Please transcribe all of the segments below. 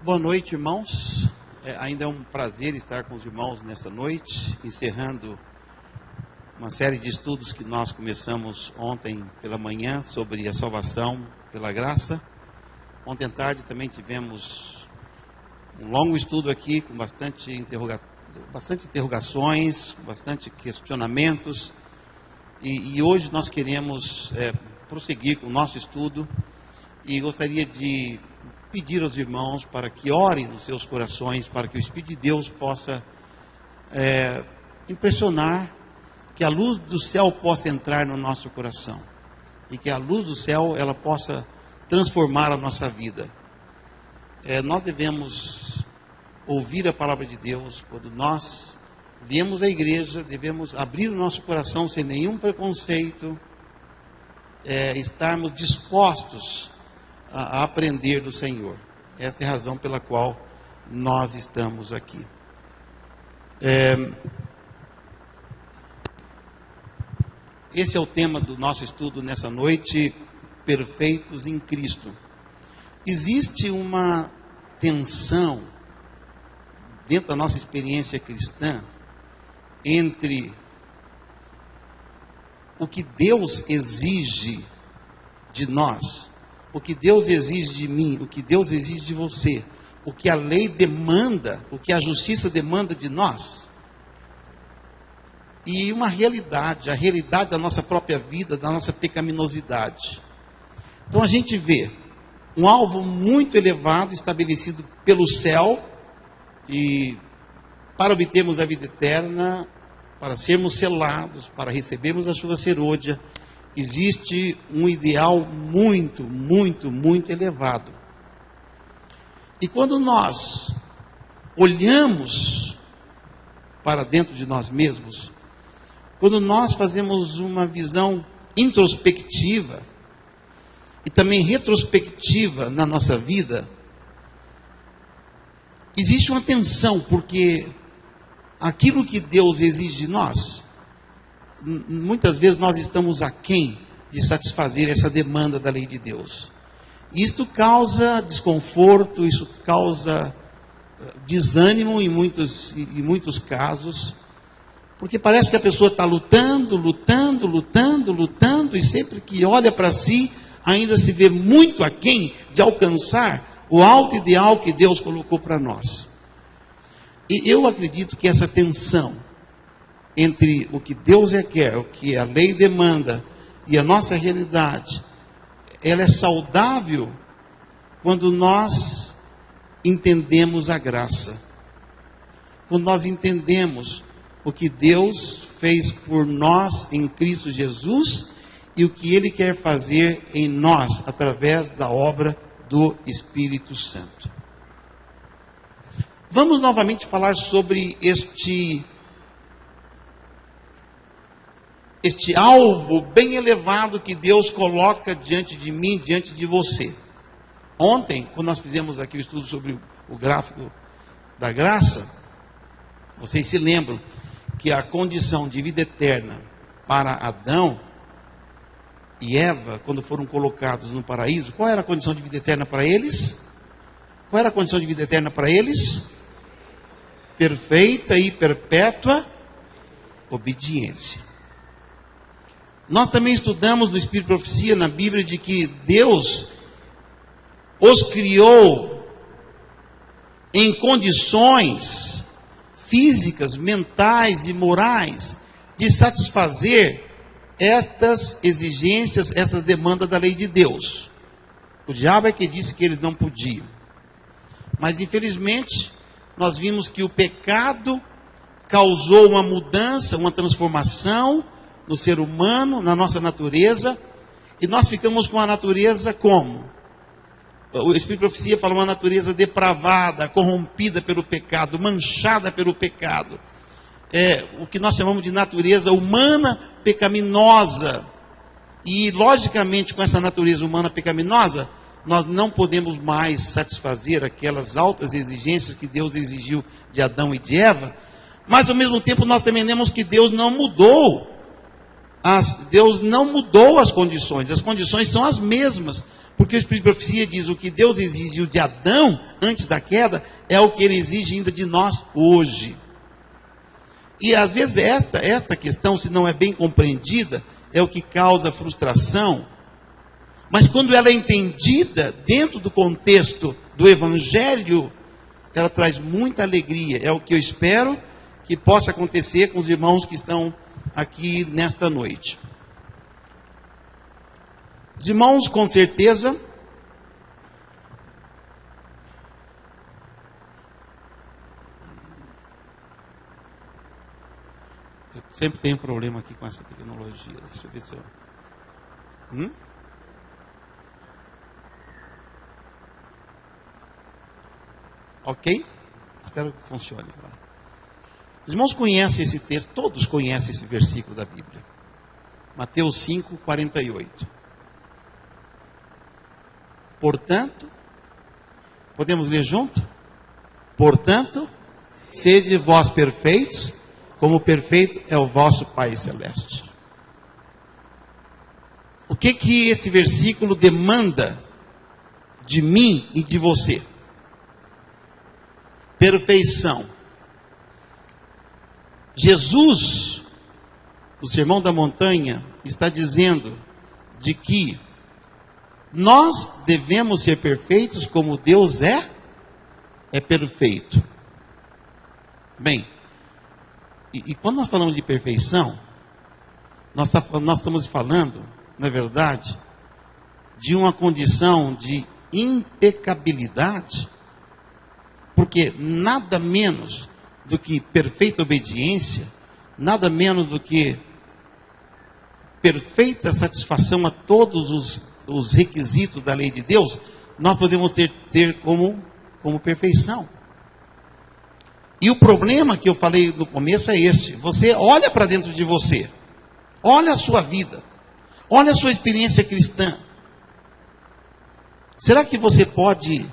Boa noite, irmãos. Ainda é um prazer estar com os irmãos nessa noite, encerrando uma série de estudos que nós começamos ontem pela manhã sobre a salvação pela graça. Ontem à tarde também tivemos um longo estudo aqui com bastante interrogações, bastante questionamentos. E hoje nós queremos prosseguir com o nosso estudo e gostaria de pedir aos irmãos para que orem nos seus corações, para que o Espírito de Deus possa impressionar, que a luz do céu possa entrar no nosso coração e que a luz do céu ela possa transformar a nossa vida. Nós devemos ouvir a palavra de Deus. Quando nós viemos à igreja, devemos abrir o nosso coração sem nenhum preconceito, estarmos dispostos a aprender do Senhor. Essa é a razão pela qual nós estamos aqui. Esse é o tema do nosso estudo nessa noite, perfeitos em Cristo. Existe uma tensão dentro da nossa experiência cristã entre o que Deus exige de nós, o que Deus exige de mim, o que Deus exige de você, o que a lei demanda, o que a justiça demanda de nós, e uma realidade, a realidade da nossa própria vida, da nossa pecaminosidade. Então a gente vê um alvo muito elevado estabelecido pelo céu, e para obtermos a vida eterna, para sermos selados, para recebermos a chuva serôdia, existe um ideal muito, muito, muito elevado. E quando nós olhamos para dentro de nós mesmos, quando nós fazemos uma visão introspectiva e também retrospectiva na nossa vida, existe uma tensão, porque aquilo que Deus exige de nós, muitas vezes nós estamos aquém de satisfazer essa demanda da lei de Deus. Isto causa desconforto, isso causa desânimo em muitos casos, porque parece que a pessoa está lutando, e sempre que olha para si, ainda se vê muito aquém de alcançar o alto ideal que Deus colocou para nós. E eu acredito que essa tensão entre o que Deus quer, o que a lei demanda e a nossa realidade, ela é saudável quando nós entendemos a graça. Quando nós entendemos o que Deus fez por nós em Cristo Jesus e o que Ele quer fazer em nós através da obra do Espírito Santo. Vamos novamente falar sobre este alvo bem elevado que Deus coloca diante de mim, diante de você. Ontem, quando nós fizemos aqui o estudo sobre o gráfico da graça, vocês se lembram que a condição de vida eterna para Adão e Eva, quando foram colocados no paraíso, qual era a condição de vida eterna para eles? Qual era a condição de vida eterna para eles? Perfeita e perpétua obediência. Nós também estudamos no Espírito de Profecia, na Bíblia, de que Deus os criou em condições físicas, mentais e morais de satisfazer estas exigências, essas demandas da lei de Deus. O diabo é que disse que eles não podiam. Mas infelizmente, nós vimos que o pecado causou uma mudança, uma transformação no ser humano, na nossa natureza, e nós ficamos com a natureza como? O Espírito de Profecia fala uma natureza depravada, corrompida pelo pecado, manchada pelo pecado. O que nós chamamos de natureza humana pecaminosa. E, logicamente, com essa natureza humana pecaminosa, nós não podemos mais satisfazer aquelas altas exigências que Deus exigiu de Adão e de Eva, mas, ao mesmo tempo, nós também lemos que Deus não mudou. Deus não mudou as condições são as mesmas, Porque o Espírito de Profecia diz: o que Deus exigiu de Adão antes da queda é o que Ele exige ainda de nós hoje. E às vezes esta questão, se não é bem compreendida, é o que causa frustração. Mas quando ela é entendida dentro do contexto do Evangelho, ela traz muita alegria. É o que eu espero que possa acontecer com os irmãos que estão aqui nesta noite. Os irmãos, com certeza, eu sempre tenho problema aqui com essa tecnologia. Deixa eu ver se eu... Ok? Espero que funcione agora. Os irmãos conhecem esse texto, todos conhecem esse versículo da Bíblia. Mateus 5, 48. Portanto, podemos ler junto? Portanto, sede vós perfeitos, como perfeito é o vosso Pai Celeste. O que esse versículo demanda de mim e de você? Perfeição. Jesus, o Sermão da Montanha, está dizendo de que nós devemos ser perfeitos como Deus é perfeito. Bem, e quando nós falamos de perfeição, nós estamos falando, na verdade, de uma condição de impecabilidade, porque nada menos do que perfeita obediência, nada menos do que perfeita satisfação a todos os requisitos da lei de Deus, nós podemos ter como perfeição. E o problema que eu falei no começo é este: você olha para dentro de você, olha a sua vida, olha a sua experiência cristã. Será que você pode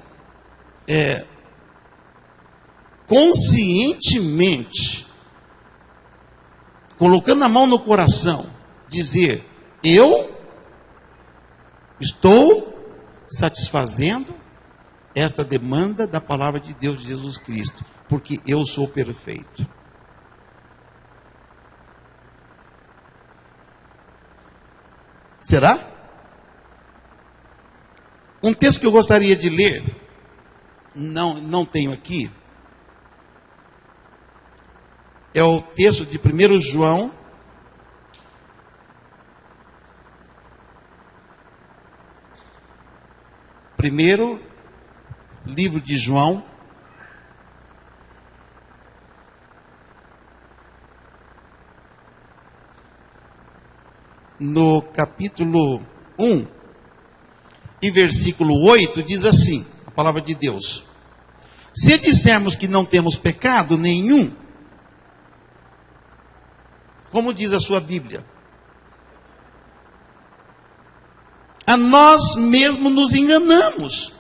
conscientemente, colocando a mão no coração, dizer: eu estou satisfazendo esta demanda da palavra de Deus, de Jesus Cristo, porque eu sou perfeito? Será? Um texto que eu gostaria de ler, não tenho aqui, é o texto de 1 João, primeiro livro de João, no capítulo 1, e versículo 8, diz assim, a palavra de Deus: se dissermos que não temos pecado nenhum, como diz a sua Bíblia, a nós mesmos nos enganamos,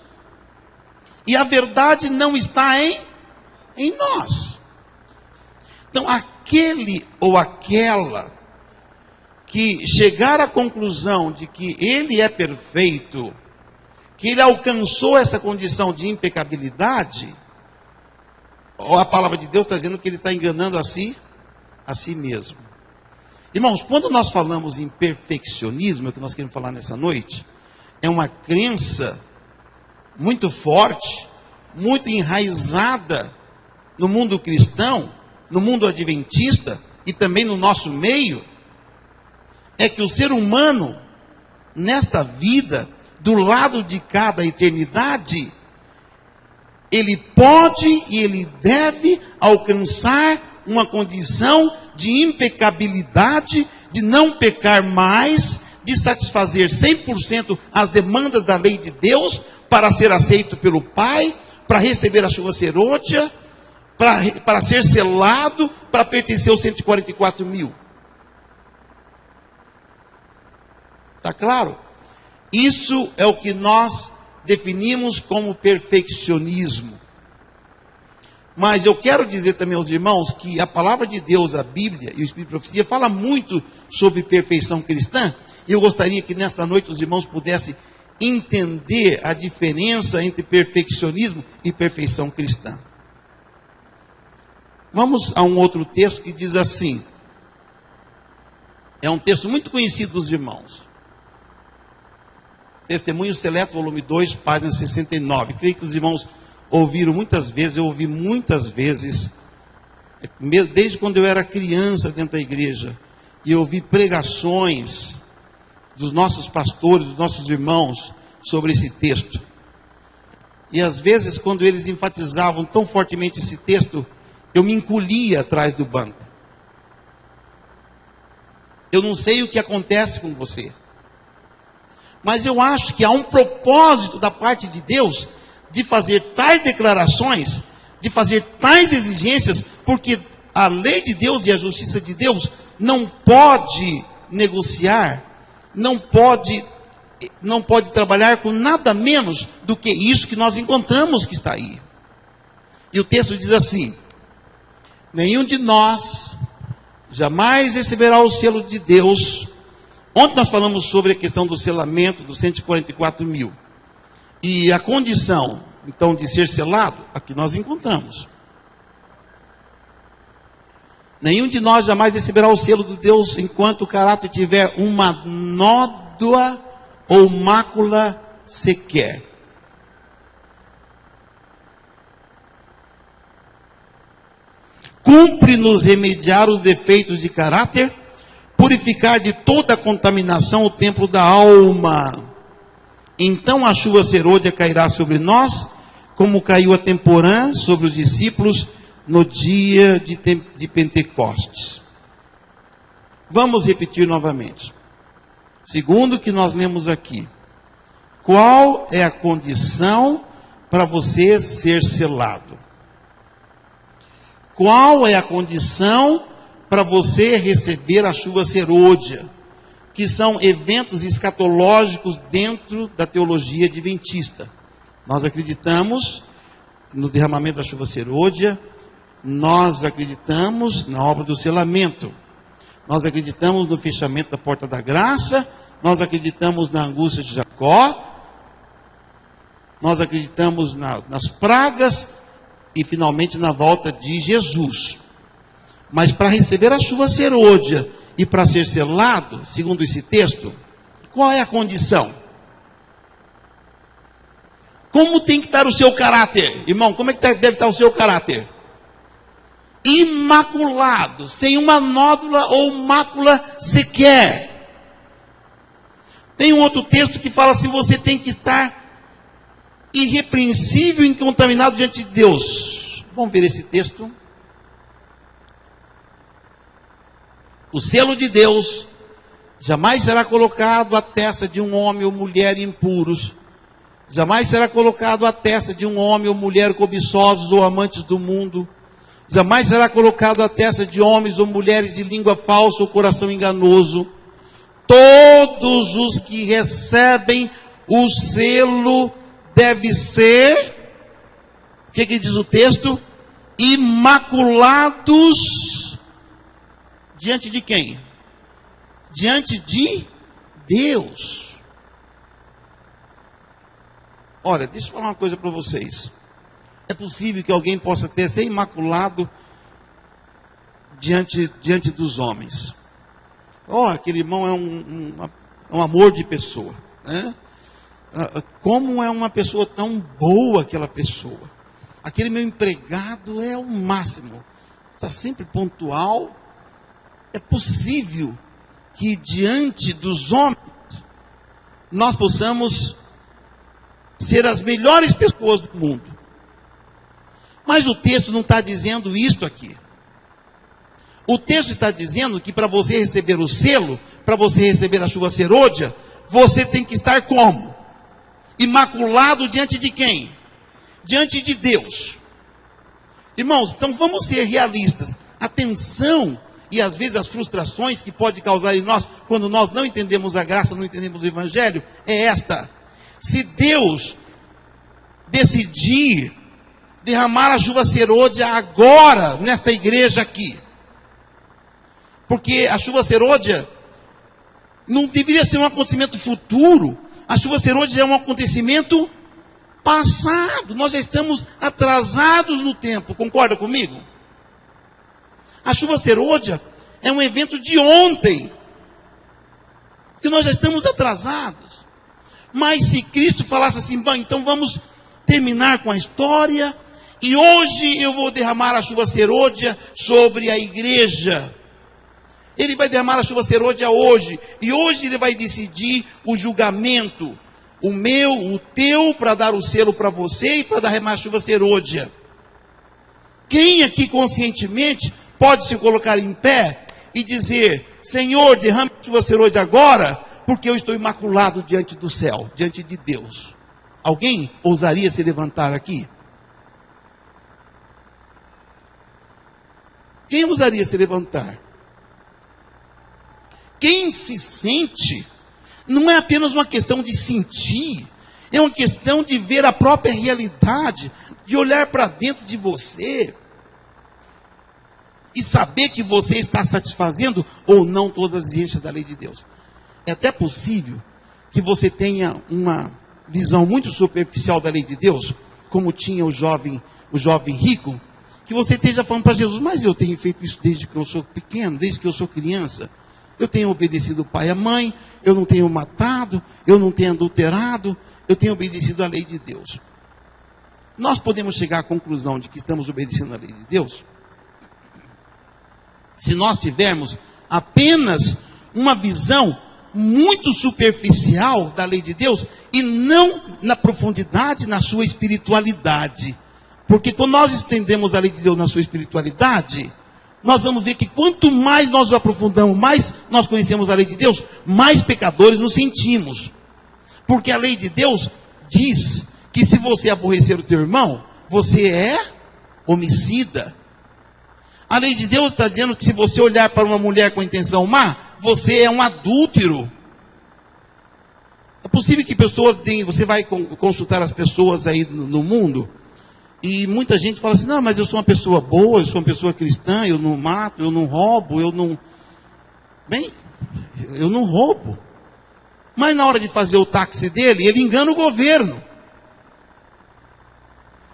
e a verdade não está em nós. Então, aquele ou aquela que chegar à conclusão de que ele é perfeito, que ele alcançou essa condição de impecabilidade, a palavra de Deus está dizendo que ele está enganando a si mesmo. Irmãos, quando nós falamos em perfeccionismo, é o que nós queremos falar nessa noite, é uma crença muito forte, muito enraizada no mundo cristão, no mundo adventista e também no nosso meio, é que o ser humano, nesta vida, do lado de cada eternidade, ele pode e ele deve alcançar uma condição de impecabilidade, de não pecar mais, de satisfazer 100% as demandas da lei de Deus, para ser aceito pelo Pai, para receber a chuva serôtea, para ser selado, para pertencer aos 144 mil. Está claro? Isso é o que nós definimos como perfeccionismo. Mas eu quero dizer também aos irmãos que a palavra de Deus, a Bíblia e o Espírito de Profecia fala muito sobre perfeição cristã. E eu gostaria que nesta noite os irmãos pudessem entender a diferença entre perfeccionismo e perfeição cristã. Vamos a um outro texto que diz assim, é um texto muito conhecido dos irmãos. Testemunho Seleto, volume 2, página 69. Creio que os irmãos ouviram muitas vezes, eu ouvi muitas vezes, desde quando eu era criança dentro da igreja, e eu ouvi pregações dos nossos pastores, dos nossos irmãos, sobre esse texto. E às vezes, quando eles enfatizavam tão fortemente esse texto, eu me encolhia atrás do banco. Eu não sei o que acontece com você, mas eu acho que há um propósito da parte de Deus de fazer tais declarações, de fazer tais exigências, porque a lei de Deus e a justiça de Deus não pode negociar, não pode trabalhar com nada menos do que isso que nós encontramos que está aí. E o texto diz assim: nenhum de nós jamais receberá o selo de Deus. Ontem nós falamos sobre a questão do selamento dos 144 mil. E a condição, então, de ser selado, aqui nós encontramos. Nenhum de nós jamais receberá o selo de Deus enquanto o caráter tiver uma nódoa ou mácula sequer. Cumpre-nos remediar os defeitos de caráter, purificar de toda a contaminação o templo da alma. Então a chuva serôdia cairá sobre nós, como caiu a temporã sobre os discípulos no dia de Pentecostes. Vamos repetir novamente. Segundo o que nós lemos aqui, qual é a condição para você ser selado? Qual é a condição para você receber a chuva serôdia? Que são eventos escatológicos dentro da teologia adventista. Nós acreditamos no derramamento da chuva serôdia, nós acreditamos na obra do selamento, nós acreditamos no fechamento da porta da graça, nós acreditamos na angústia de Jacó, nós acreditamos nas pragas e finalmente na volta de Jesus. Mas para receber a chuva serôdia e para ser selado, segundo esse texto, qual é a condição? Como tem que estar o seu caráter? Irmão, como é que deve estar o seu caráter? Imaculado, sem uma nódula ou mácula sequer. Tem um outro texto que fala assim, você tem que estar irrepreensível e incontaminado diante de Deus. Vamos ver esse texto. O selo de Deus jamais será colocado à testa de um homem ou mulher impuros. Jamais será colocado à testa de um homem ou mulher cobiçosos ou amantes do mundo. Jamais será colocado à testa de homens ou mulheres de língua falsa ou coração enganoso. Todos os que recebem o selo devem ser, o que diz o texto? Imaculados diante de quem? Diante de Deus. Olha, deixa eu falar uma coisa para vocês. É possível que alguém possa ser imaculado diante dos homens. Aquele irmão é um amor de pessoa, né? Como é uma pessoa tão boa aquela pessoa. Aquele meu empregado é o máximo. Está sempre pontual. É possível que diante dos homens nós possamos ser as melhores pessoas do mundo. Mas o texto não está dizendo isto aqui. O texto está dizendo que para você receber o selo, para você receber a chuva serôdia, você tem que estar como? Imaculado diante de quem? Diante de Deus. Irmãos, então vamos ser realistas. A tensão e às vezes as frustrações que pode causar em nós, quando nós não entendemos a graça, não entendemos o Evangelho, é esta: se Deus decidir derramar a chuva serôdia agora, nesta igreja aqui, porque a chuva serôdia não deveria ser um acontecimento futuro, A chuva serôdia é um acontecimento passado. Nós já estamos atrasados no tempo. Concorda comigo? A chuva serôdia é um evento de ontem. Que nós já estamos atrasados. Mas se Cristo falasse assim, bom, então vamos terminar com a história, e hoje eu vou derramar a chuva serôdia sobre a igreja. Ele vai derramar a chuva serôdia hoje, e hoje ele vai decidir o julgamento, o meu, o teu, para dar o selo para você e para derramar a chuva serôdia. Quem aqui conscientemente pode se colocar em pé e dizer, Senhor, derrame a chuva serôdia agora, porque eu estou imaculado diante do céu, diante de Deus? Alguém ousaria se levantar aqui? Quem ousaria se levantar? Quem se sente, não é apenas uma questão de sentir, é uma questão de ver a própria realidade, de olhar para dentro de você e saber que você está satisfazendo ou não todas as exigências da lei de Deus. É até possível que você tenha uma visão muito superficial da lei de Deus, como tinha o jovem rico, que você esteja falando para Jesus, mas eu tenho feito isso desde que eu sou pequeno, desde que eu sou criança. Eu tenho obedecido o pai e a mãe, eu não tenho matado, eu não tenho adulterado, eu tenho obedecido a lei de Deus. Nós podemos chegar à conclusão de que estamos obedecendo a lei de Deus se nós tivermos apenas uma visão muito superficial da lei de Deus e não na profundidade, na sua espiritualidade. Porque quando nós entendemos a lei de Deus na sua espiritualidade, nós vamos ver que quanto mais nós aprofundamos, mais nós conhecemos a lei de Deus, mais pecadores nos sentimos. Porque a lei de Deus diz que se você aborrecer o teu irmão, você é homicida. A lei de Deus está dizendo que se você olhar para uma mulher com intenção má, você é um adúltero. É possível que pessoas tenham, você vai consultar as pessoas aí no mundo, e muita gente fala assim, não, mas eu sou uma pessoa boa, eu sou uma pessoa cristã, eu não mato, eu não roubo, eu não roubo. Mas na hora de fazer o táxi dele, ele engana o governo.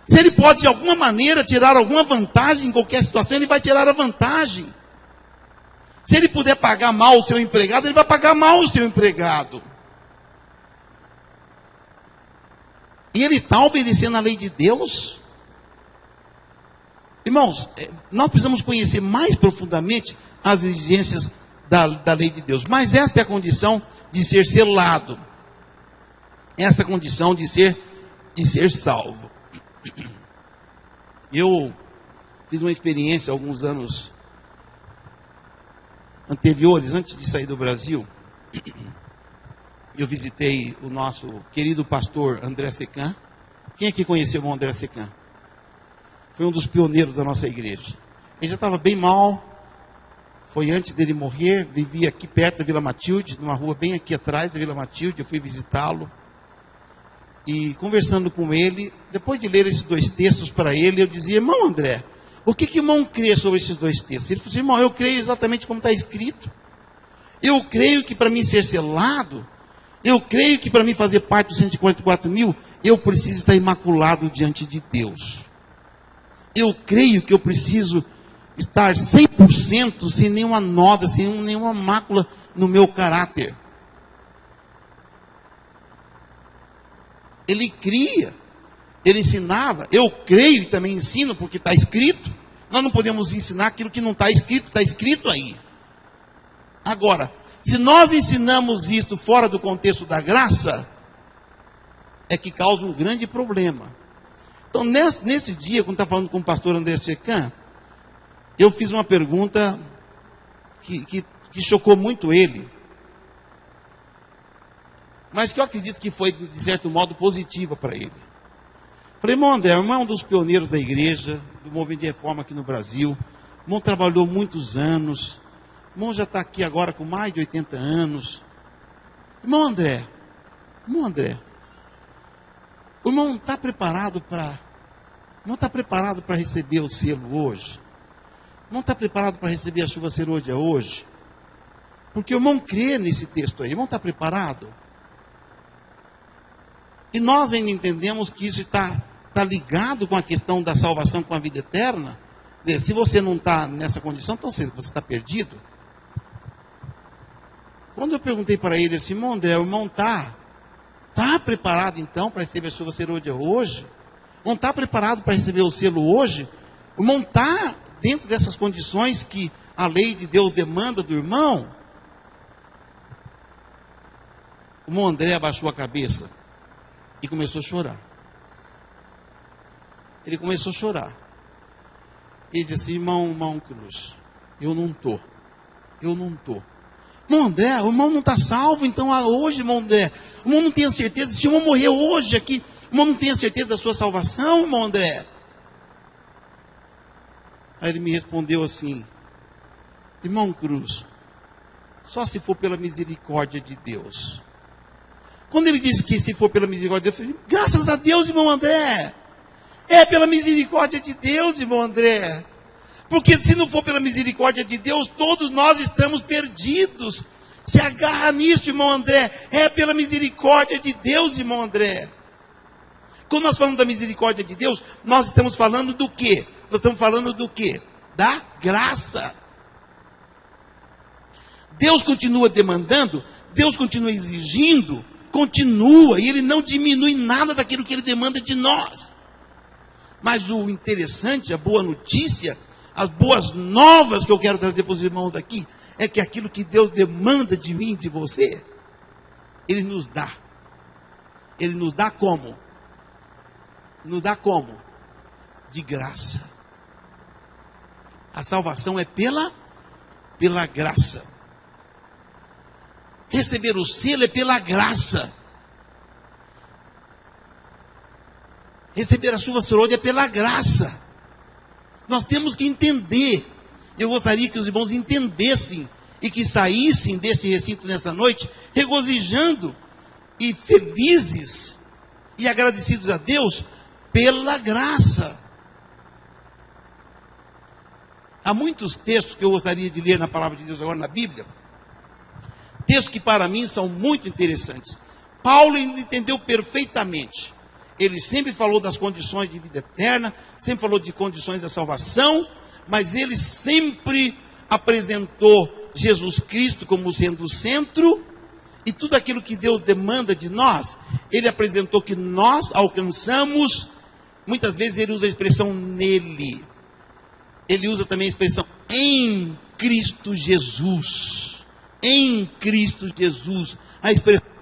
Se ele pode de alguma maneira tirar alguma vantagem em qualquer situação, ele vai tirar a vantagem. Se ele puder pagar mal o seu empregado, ele vai pagar mal o seu empregado. E ele está obedecendo a lei de Deus? Irmãos, nós precisamos conhecer mais profundamente as exigências da lei de Deus. Mas esta é a condição de ser selado. Essa condição de ser salvo. Eu fiz uma experiência alguns anos anteriores, antes de sair do Brasil. Eu visitei o nosso querido pastor André Secan. Quem aqui conheceu o André Secan? Foi um dos pioneiros da nossa igreja. Ele já estava bem mal. Foi antes dele morrer. Vivia aqui perto da Vila Matilde, numa rua bem aqui atrás da Vila Matilde. Eu fui visitá-lo. E conversando com ele, depois de ler esses dois textos para ele, eu dizia, irmão André, o que o irmão crê sobre esses dois textos? Ele falou assim, irmão, eu creio exatamente como está escrito. Eu creio que para mim ser selado, eu creio que para mim fazer parte dos 144 mil, eu preciso estar imaculado diante de Deus. Eu creio que eu preciso estar 100% sem nenhuma noda, sem nenhuma mácula no meu caráter. Ele cria, ele ensinava, eu creio e também ensino porque está escrito. Nós não podemos ensinar aquilo que não está escrito aí. Agora, se nós ensinamos isto fora do contexto da graça, é que causa um grande problema. Então, nesse dia, quando está falando com o pastor André Secan, eu fiz uma pergunta que chocou muito ele, mas que eu acredito que foi, de certo modo, positiva para ele. Falei, irmão André, o irmão é um dos pioneiros da igreja, do movimento de reforma aqui no Brasil. O irmão trabalhou muitos anos. O irmão já está aqui agora com mais de 80 anos. Irmão André, o irmão está preparado para receber o selo hoje? O irmão está preparado para receber a chuva serôdia hoje? Porque o irmão crê nesse texto aí. O irmão está preparado? E nós ainda entendemos que isso está ligado com a questão da salvação, com a vida eterna. Se você não está nessa condição, então você está perdido. Quando eu perguntei para ele assim, irmão André, o irmão está preparado então para receber a sua serôdia hoje? O irmão está preparado para receber o selo hoje? O irmão está dentro dessas condições que a lei de Deus demanda do irmão? O irmão André abaixou a cabeça e começou a chorar. Ele começou a chorar. Ele disse assim, irmão Cruz, eu não estou. Irmão André, o irmão não está salvo, então hoje, irmão André, o irmão não tem a certeza, se o irmão morrer hoje aqui, o irmão não tem a certeza da sua salvação, irmão André. Aí ele me respondeu assim, irmão Cruz, só se for pela misericórdia de Deus. Quando ele disse que se for pela misericórdia de Deus, eu falei, graças a Deus, irmão André, é pela misericórdia de Deus, irmão André. Porque se não for pela misericórdia de Deus, todos nós estamos perdidos. Se agarra nisso, irmão André. É pela misericórdia de Deus, irmão André. Quando nós falamos da misericórdia de Deus, nós estamos falando do quê? Nós estamos falando do quê? Da graça. Deus continua demandando, Deus continua exigindo, continua, e Ele não diminui nada daquilo que Ele demanda de nós. Mas o interessante, a boa notícia, as boas novas que eu quero trazer para os irmãos aqui, é que aquilo que Deus demanda de mim e de você, Ele nos dá. Ele nos dá como? Nos dá como? De graça. A salvação é pela graça. Receber o selo é pela graça. Receber a chuva sorolha é pela graça. Nós temos que entender. Eu gostaria que os irmãos entendessem e que saíssem deste recinto nessa noite regozijando e felizes e agradecidos a Deus pela graça. Há muitos textos que eu gostaria de ler na palavra de Deus agora na Bíblia. Textos que para mim são muito interessantes. Paulo entendeu perfeitamente. Ele sempre falou das condições de vida eterna, sempre falou de condições da salvação, mas ele sempre apresentou Jesus Cristo como sendo o centro, e tudo aquilo que Deus demanda de nós, ele apresentou que nós alcançamos. Muitas vezes ele usa a expressão nele, ele usa também a expressão em Cristo Jesus, em Cristo Jesus, a expressão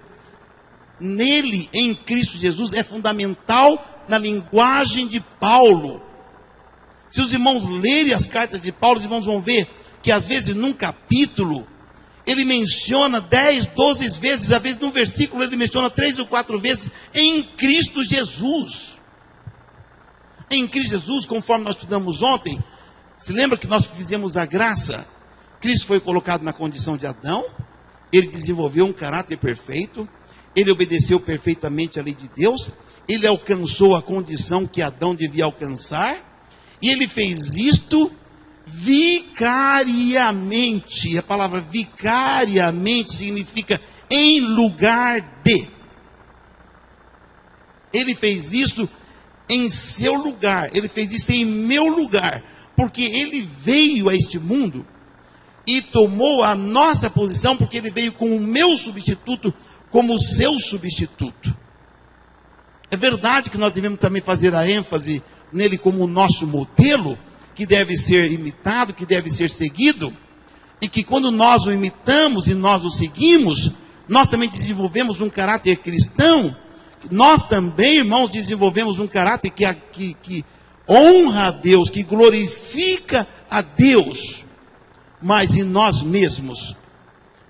nele, em Cristo Jesus, é fundamental na linguagem de Paulo. Se os irmãos lerem as cartas de Paulo, os irmãos vão ver que às vezes num capítulo, ele menciona 10, 12 vezes, às vezes num versículo ele menciona 3 ou 4 vezes, em Cristo Jesus. Em Cristo Jesus, conforme nós estudamos ontem, se lembra que nós fizemos a graça? Cristo foi colocado na condição de Adão, ele desenvolveu um caráter perfeito, ele obedeceu perfeitamente à lei de Deus, ele alcançou a condição que Adão devia alcançar, e ele fez isto vicariamente. A palavra vicariamente significa em lugar de. Ele fez isso em seu lugar, ele fez isso em meu lugar, porque ele veio a este mundo e tomou a nossa posição, porque ele veio com o meu substituto, como o seu substituto. É verdade que nós devemos também fazer a ênfase nele como o nosso modelo, que deve ser imitado, que deve ser seguido, e que quando nós o imitamos e nós o seguimos, nós também desenvolvemos um caráter cristão. Nós também, irmãos, desenvolvemos um caráter que honra a Deus, que glorifica a Deus. Mas em nós mesmos,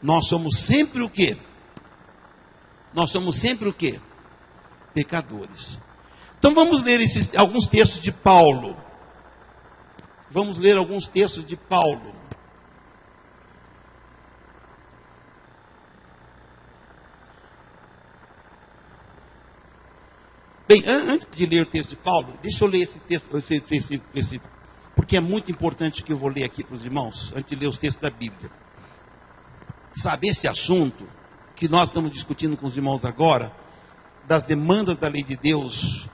nós somos sempre o quê? Nós somos sempre o quê? Pecadores. Então vamos ler alguns textos de Paulo. Vamos ler alguns textos de Paulo. Bem, antes de ler o texto de Paulo, deixa eu ler esse texto, porque é muito importante o que eu vou ler aqui para os irmãos, antes de ler os textos da Bíblia. Sabe, esse assunto que nós estamos discutindo com os irmãos agora, das demandas da lei de Deus,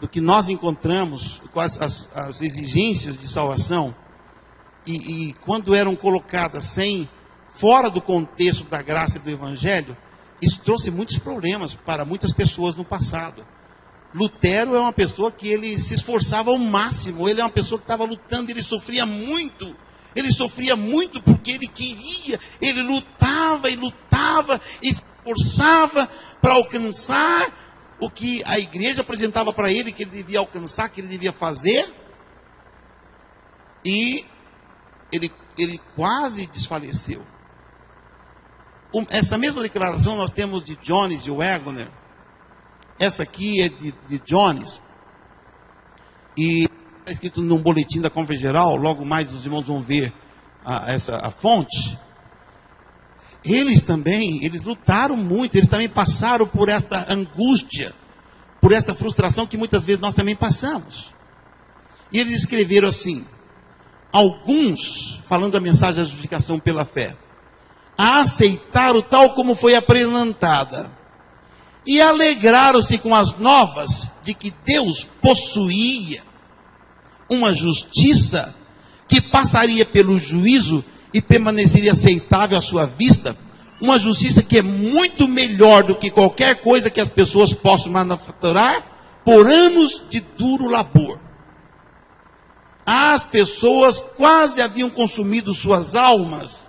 do que nós encontramos, com as exigências de salvação, e quando eram colocadas fora do contexto da graça e do Evangelho, isso trouxe muitos problemas para muitas pessoas no passado. Lutero é uma pessoa que ele se esforçava ao máximo, ele é uma pessoa que estava lutando, ele sofria muito porque ele queria, ele lutava e se esforçava para alcançar o que a igreja apresentava para ele, que ele devia alcançar, que ele devia fazer, e ele quase desfaleceu. Essa mesma declaração nós temos de Jones e Wagner. Essa aqui é de Jones, e está escrito num boletim da Conferência Geral, logo mais os irmãos vão ver a fonte. Eles lutaram muito, eles também passaram por esta angústia, por essa frustração que muitas vezes nós também passamos. E eles escreveram assim: alguns, falando da mensagem da justificação pela fé, a aceitaram tal como foi apresentada, e alegraram-se com as novas de que Deus possuía uma justiça que passaria pelo juízo e permaneceria aceitável à sua vista, uma justiça que é muito melhor do que qualquer coisa que as pessoas possam manufaturar por anos de duro labor. As pessoas quase haviam consumido suas almas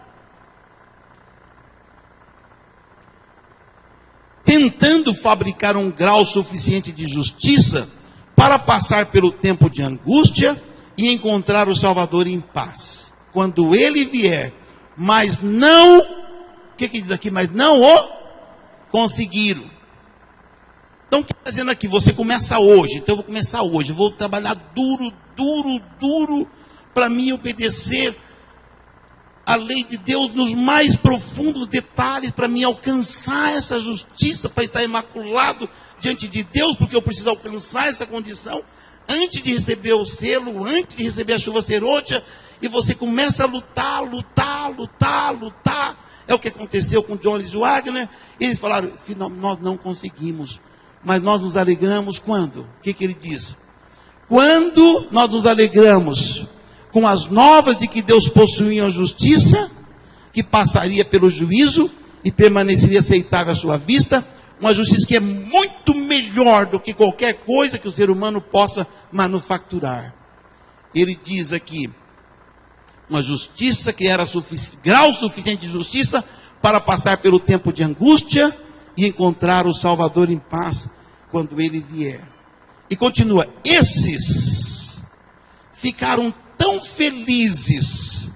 tentando fabricar um grau suficiente de justiça para passar pelo tempo de angústia e encontrar o Salvador em paz, quando ele vier, mas não, o que diz aqui? Mas não o conseguiram. Então, o que está dizendo aqui? Você começa hoje, então eu vou começar hoje, vou trabalhar duro, para mim obedecer a lei de Deus nos mais profundos detalhes, para mim alcançar essa justiça, para estar imaculado diante de Deus, porque eu preciso alcançar essa condição, antes de receber o selo, antes de receber a chuva serôdia, e você começa a lutar, é o que aconteceu com Jones e Wagner. Eles falaram: nós não conseguimos, mas nós nos alegramos quando? O que ele diz? Quando nós nos alegramos com as novas de que Deus possuía a justiça, que passaria pelo juízo e permaneceria aceitável à sua vista, uma justiça que é muito melhor do que qualquer coisa que o ser humano possa manufaturar. Ele diz aqui, uma justiça que era grau suficiente de justiça para passar pelo tempo de angústia e encontrar o Salvador em paz quando ele vier. E continua: esses ficaram tão felizes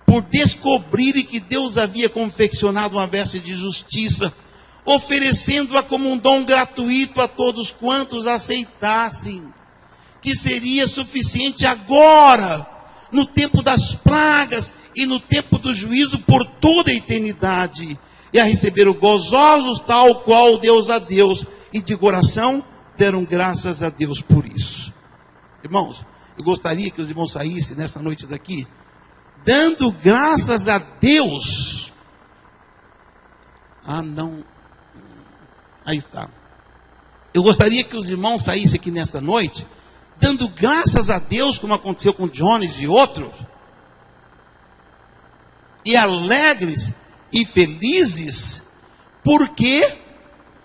por descobrirem que Deus havia confeccionado uma veste de justiça, oferecendo-a como um dom gratuito a todos quantos aceitassem, que seria suficiente agora, no tempo das pragas e no tempo do juízo por toda a eternidade, e a receberam gozosos tal qual Deus a Deus, e de coração deram graças a Deus por isso. Irmãos, eu gostaria que os irmãos saíssem nessa noite daqui dando graças a Deus. Não. Aí está. Eu gostaria que os irmãos saíssem aqui nessa noite dando graças a Deus, como aconteceu com Jones e outros, e alegres e felizes, porque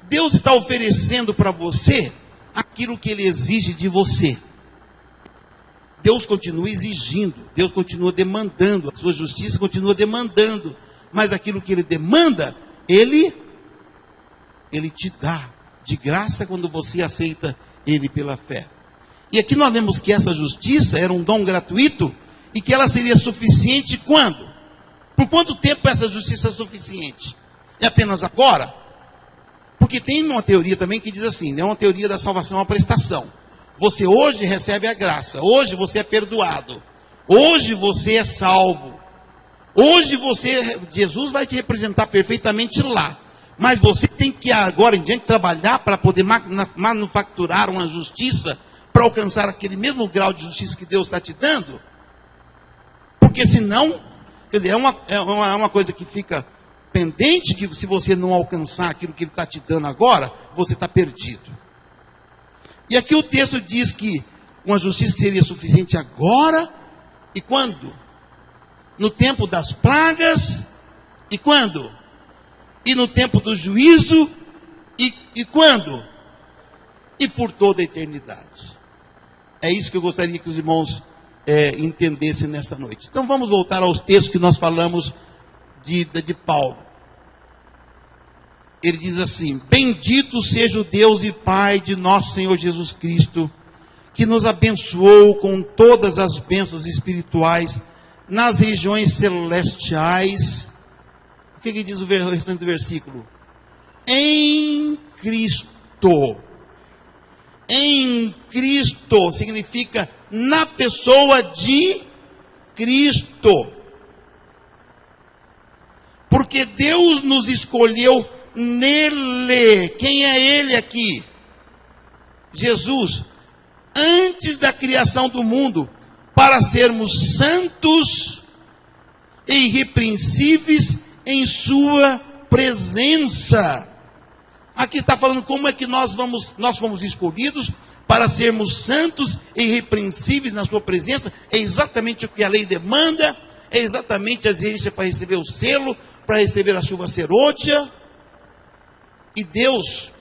Deus está oferecendo para você aquilo que Ele exige de você. Deus continua exigindo, Deus continua demandando, a sua justiça continua demandando, mas aquilo que Ele demanda, Ele te dá de graça quando você aceita Ele pela fé. E aqui nós vemos que essa justiça era um dom gratuito e que ela seria suficiente quando? Por quanto tempo essa justiça é suficiente? É apenas agora? Porque tem uma teoria também que diz assim, é uma teoria da salvação à prestação. Você hoje recebe a graça, hoje você é perdoado, hoje você é salvo, hoje Jesus vai te representar perfeitamente lá, mas você tem que agora em diante trabalhar para poder manufaturar uma justiça, para alcançar aquele mesmo grau de justiça que Deus está te dando, porque senão, quer dizer, é uma coisa que fica pendente que se você não alcançar aquilo que Ele está te dando agora, você está perdido. E aqui o texto diz que uma justiça que seria suficiente agora, e quando? No tempo das pragas, e quando? E no tempo do juízo, e quando? E por toda a eternidade. É isso que eu gostaria que os irmãos entendessem nessa noite. Então vamos voltar aos textos que nós falamos de Paulo. Ele diz assim: bendito seja o Deus e Pai de nosso Senhor Jesus Cristo, que nos abençoou com todas as bênçãos espirituais nas regiões celestiais. O que diz o restante do versículo? Em Cristo. Em Cristo significa na pessoa de Cristo. Porque Deus nos escolheu nele. Quem é Ele aqui? Jesus. Antes da criação do mundo, para sermos santos e irrepreensíveis em sua presença. Aqui está falando como é que nós fomos escolhidos para sermos santos e irrepreensíveis na sua presença. É exatamente o que a lei demanda, é exatamente a exigência para receber o selo, para receber a chuva serôdia. E Deus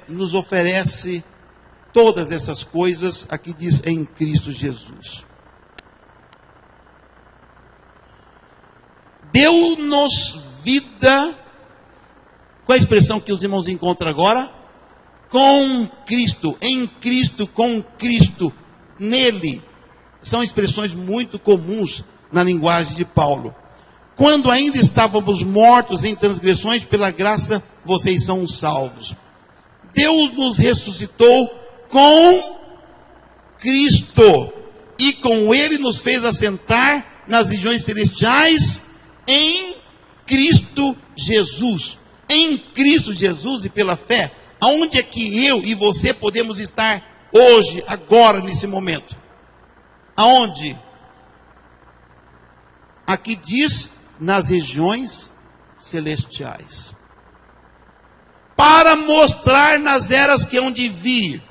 nos oferece todas essas coisas, aqui diz, em Cristo Jesus. Deu-nos vida. Qual é a expressão que os irmãos encontram agora? Com Cristo, em Cristo, com Cristo, nele. São expressões muito comuns na linguagem de Paulo. Quando ainda estávamos mortos em transgressões, pela graça vocês são salvos. Deus nos ressuscitou com Cristo, e com Ele nos fez assentar nas regiões celestiais em Cristo Jesus. Em Cristo Jesus e pela fé, aonde é que eu e você podemos estar hoje, agora, nesse momento? Aonde? Aqui diz, nas regiões celestiais. Para mostrar nas eras que hão de vir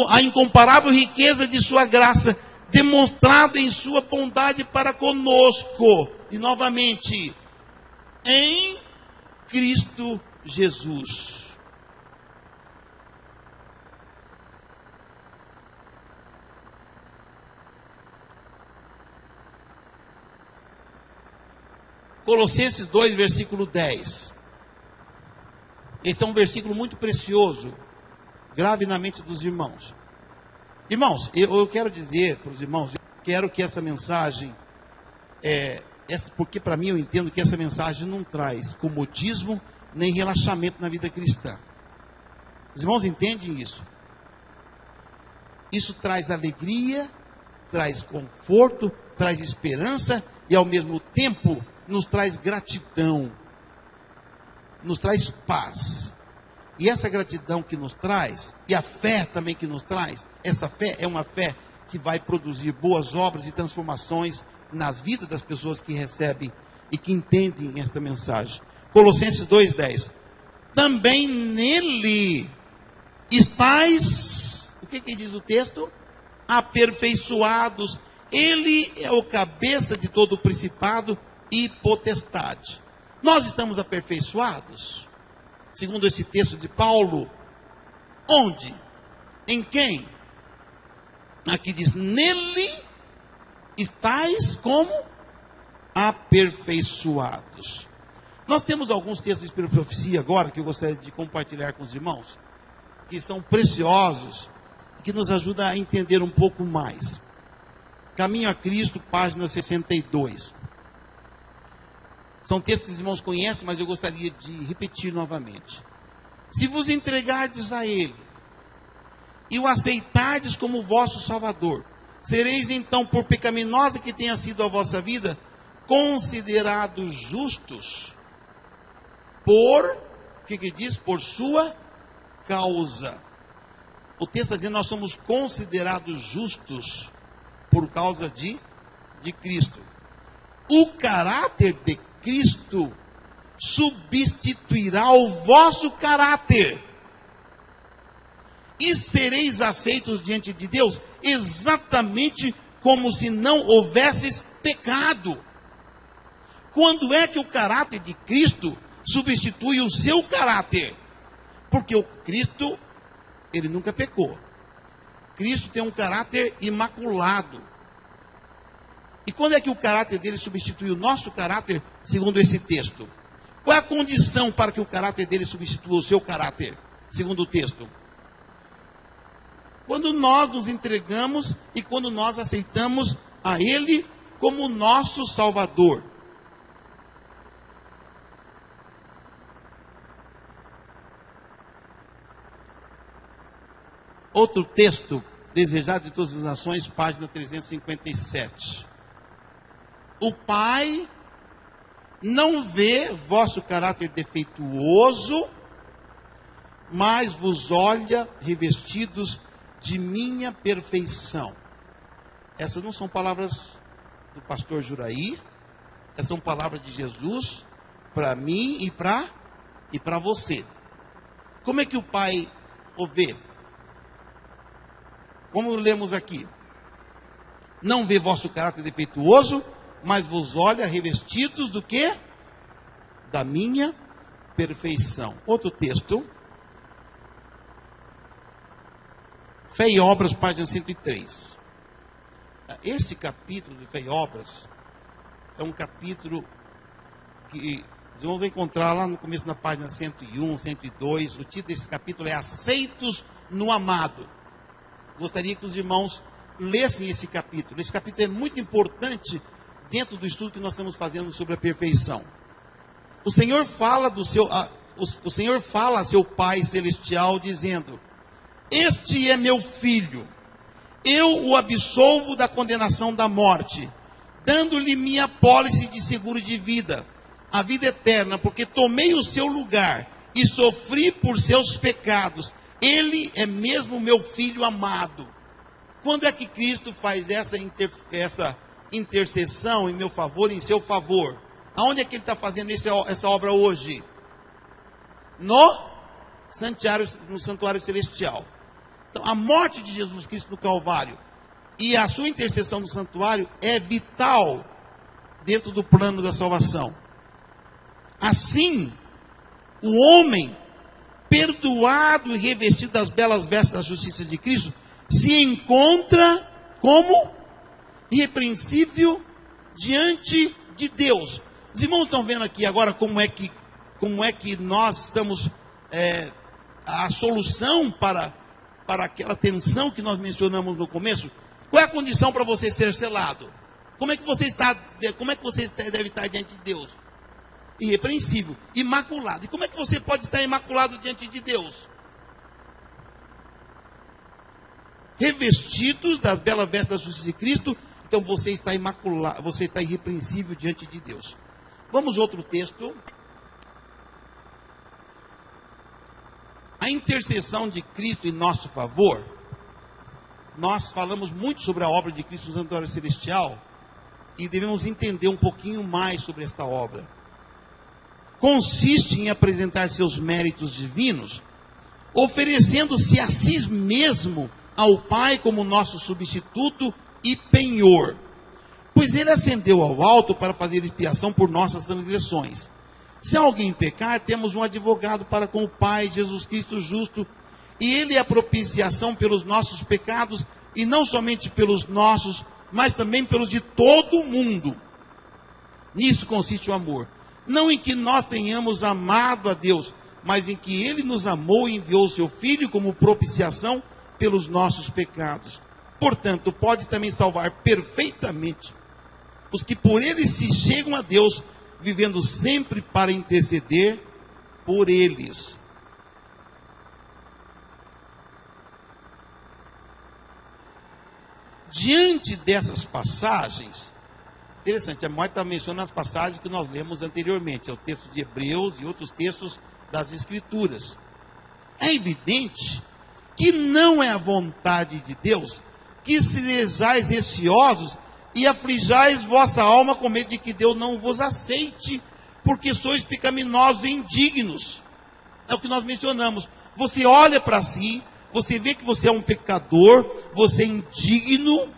a incomparável riqueza de sua graça, demonstrada em sua bondade para conosco. E novamente, em Cristo Jesus. Colossenses 2, versículo 10. Esse é um versículo muito precioso. Grave na mente dos irmãos. Irmãos, eu quero dizer para os irmãos, eu quero que essa mensagem, porque para mim eu entendo que essa mensagem não traz comodismo nem relaxamento na vida cristã. Os irmãos entendem isso? Isso traz alegria, traz conforto, traz esperança e ao mesmo tempo nos traz gratidão, nos traz paz. E essa gratidão que nos traz, e a fé também que nos traz, essa fé é uma fé que vai produzir boas obras e transformações nas vidas das pessoas que recebem e que entendem esta mensagem. Colossenses 2,10. Também nele estáis, o que diz o texto? Aperfeiçoados. Ele é o cabeça de todo o principado e potestade. Nós estamos aperfeiçoados, segundo esse texto de Paulo. Onde? Em quem? Aqui diz, nele estáis como? Aperfeiçoados. Nós temos alguns textos de Espírito de Profecia agora, que eu gostaria de compartilhar com os irmãos, que são preciosos, e que nos ajudam a entender um pouco mais. Caminho a Cristo, página 62. São textos que os irmãos conhecem, mas eu gostaria de repetir novamente. Se vos entregardes a Ele, e o aceitardes como vosso Salvador, sereis então, por pecaminosa que tenha sido a vossa vida, considerados justos, o que diz? Por sua causa. O texto está dizendo, nós somos considerados justos, por causa de Cristo. O caráter de Cristo substituirá o vosso caráter. E sereis aceitos diante de Deus, exatamente como se não houvesses pecado. Quando é que o caráter de Cristo substitui o seu caráter? Porque o Cristo, ele nunca pecou. Cristo tem um caráter imaculado. E quando é que o caráter dele substitui o nosso caráter, segundo esse texto? Qual é a condição para que o caráter dele substitua o seu caráter, segundo o texto? Quando nós nos entregamos e quando nós aceitamos a Ele como nosso Salvador. Outro texto, Desejado de Todas as Nações, página 357. O Pai não vê vosso caráter defeituoso, mas vos olha revestidos de minha perfeição. Essas não são palavras do pastor Juraí, essas são palavras de Jesus para mim e para você. Como é que o Pai o vê? Como lemos aqui, não vê vosso caráter defeituoso, mas vos olha revestidos do quê? Da minha perfeição. Outro texto, Fé e Obras, página 103. Este capítulo de Fé e Obras é um capítulo que vamos encontrar lá no começo da página 101, 102. O título desse capítulo é Aceitos no Amado. Gostaria que os irmãos lessem esse capítulo. Esse capítulo é muito importante dentro do estudo que nós estamos fazendo sobre a perfeição. O Senhor fala o Senhor fala a seu Pai Celestial dizendo: este é meu filho, eu o absolvo da condenação da morte, dando-lhe minha pólice de seguro de vida, a vida eterna, porque tomei o seu lugar e sofri por seus pecados. Ele é mesmo meu filho amado. Quando é que Cristo faz essa intercessão em meu favor, em seu favor? Aonde é que ele está fazendo essa obra hoje? No santuário celestial. Então, a morte de Jesus Cristo no Calvário e a sua intercessão no santuário é vital dentro do plano da salvação. Assim, o homem perdoado e revestido das belas vestes da justiça de Cristo se encontra como irrepreensível diante de Deus. Os irmãos estão vendo aqui agora como é que nós estamos, a solução para aquela tensão que nós mencionamos no começo. Qual é a condição para você ser selado? Como é que você deve estar diante de Deus? Irrepreensível, imaculado. E como é que você pode estar imaculado diante de Deus? Revestidos da bela veste da justiça de Cristo, então você está imaculado, você está irrepreensível diante de Deus. Vamos outro texto. A intercessão de Cristo em nosso favor. Nós falamos muito sobre a obra de Cristo no santuário celestial e devemos entender um pouquinho mais sobre esta obra. Consiste em apresentar seus méritos divinos, oferecendo-se a si mesmo ao Pai como nosso substituto e penhor, pois ele ascendeu ao alto para fazer expiação por nossas transgressões. Se alguém pecar, temos um advogado para com o Pai, Jesus Cristo justo, e ele é a propiciação pelos nossos pecados, e não somente pelos nossos, mas também pelos de todo o mundo. Nisso consiste o amor. Não em que nós tenhamos amado a Deus, mas em que Ele nos amou e enviou o Seu Filho como propiciação pelos nossos pecados. Portanto, pode também salvar perfeitamente os que por Ele se chegam a Deus, vivendo sempre para interceder por eles. Diante dessas passagens, interessante, a Moita está mencionando as passagens que nós lemos anteriormente, é o texto de Hebreus e outros textos das Escrituras. É evidente que não é a vontade de Deus que sejais receosos e aflijais vossa alma com medo de que Deus não vos aceite porque sois pecaminosos e indignos. É o que nós mencionamos. Você olha para si, você vê que você é um pecador, você é indigno,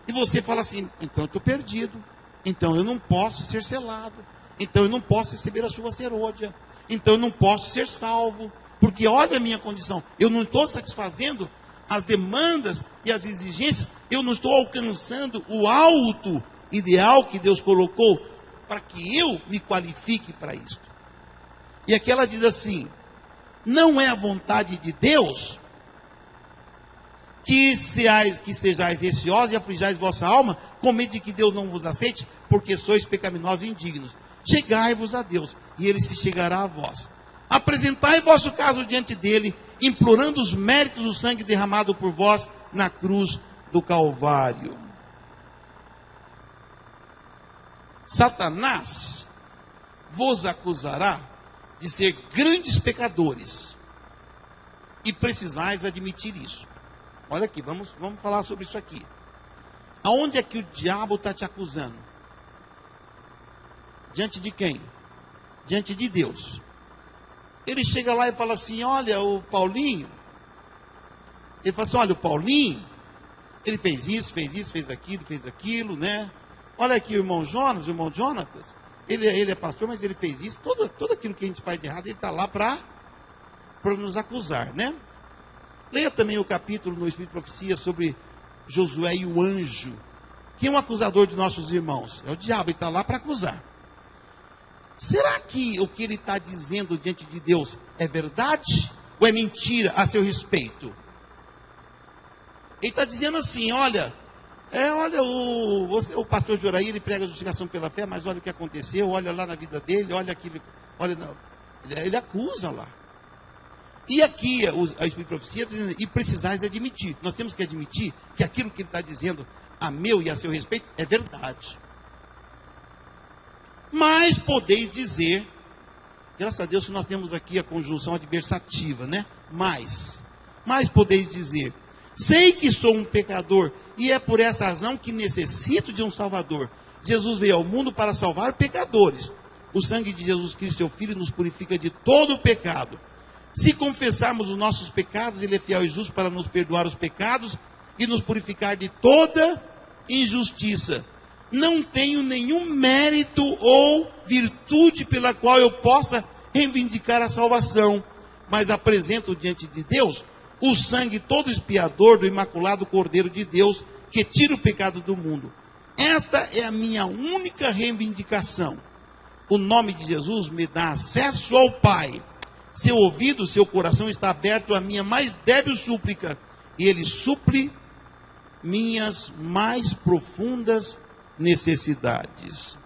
e você fala assim: então eu estou perdido, então eu não posso ser selado, então eu não posso receber a sua serôdia, então eu não posso ser salvo, porque olha a minha condição, eu não estou satisfazendo as demandas e as exigências, eu não estou alcançando o alto ideal que Deus colocou para que eu me qualifique para isso. E aqui ela diz assim: não é a vontade de Deus que sejais receosos e aflijais vossa alma, com medo de que Deus não vos aceite, porque sois pecaminosos e indignos. Chegai-vos a Deus, e Ele se chegará a vós. Apresentai vosso caso diante dEle, implorando os méritos do sangue derramado por vós na cruz do Calvário. Satanás vos acusará de ser grandes pecadores, e precisais admitir isso. Olha aqui, vamos falar sobre isso aqui. Aonde é que o diabo está te acusando? Diante de quem? Diante de Deus. Ele chega lá e fala assim: olha, o Paulinho. Ele fala assim: olha, o Paulinho, ele fez isso, fez aquilo, né? Olha aqui o irmão Jonas, o irmão Jonatas. Ele é pastor, mas ele fez isso. Tudo aquilo que a gente faz de errado, ele está lá para nos acusar, né? Leia também o capítulo no Espírito de Profecia sobre Josué e o anjo. Quem é um acusador de nossos irmãos? É o diabo, ele está lá para acusar. Será que o que ele está dizendo diante de Deus é verdade ou é mentira a seu respeito? Ele está dizendo assim: olha, o pastor Joraí, ele prega a justificação pela fé, mas olha o que aconteceu, olha lá na vida dele, olha aquilo, ele acusa lá. E aqui a Espírito de Profecia está dizendo: e precisais admitir. Nós temos que admitir que aquilo que ele está dizendo a meu e a seu respeito é verdade. Mas podeis dizer, graças a Deus que nós temos aqui a conjunção adversativa, né? Mas podeis dizer: sei que sou um pecador, e é por essa razão que necessito de um Salvador. Jesus veio ao mundo para salvar pecadores. O sangue de Jesus Cristo, seu Filho, nos purifica de todo o pecado. Se confessarmos os nossos pecados, Ele é fiel e justo para nos perdoar os pecados e nos purificar de toda injustiça. Não tenho nenhum mérito ou virtude pela qual eu possa reivindicar a salvação, mas apresento diante de Deus o sangue todo expiador do imaculado Cordeiro de Deus, que tira o pecado do mundo. Esta é a minha única reivindicação. O nome de Jesus me dá acesso ao Pai. Seu ouvido, seu coração está aberto à minha mais débil súplica, e Ele supre minhas mais profundas necessidades.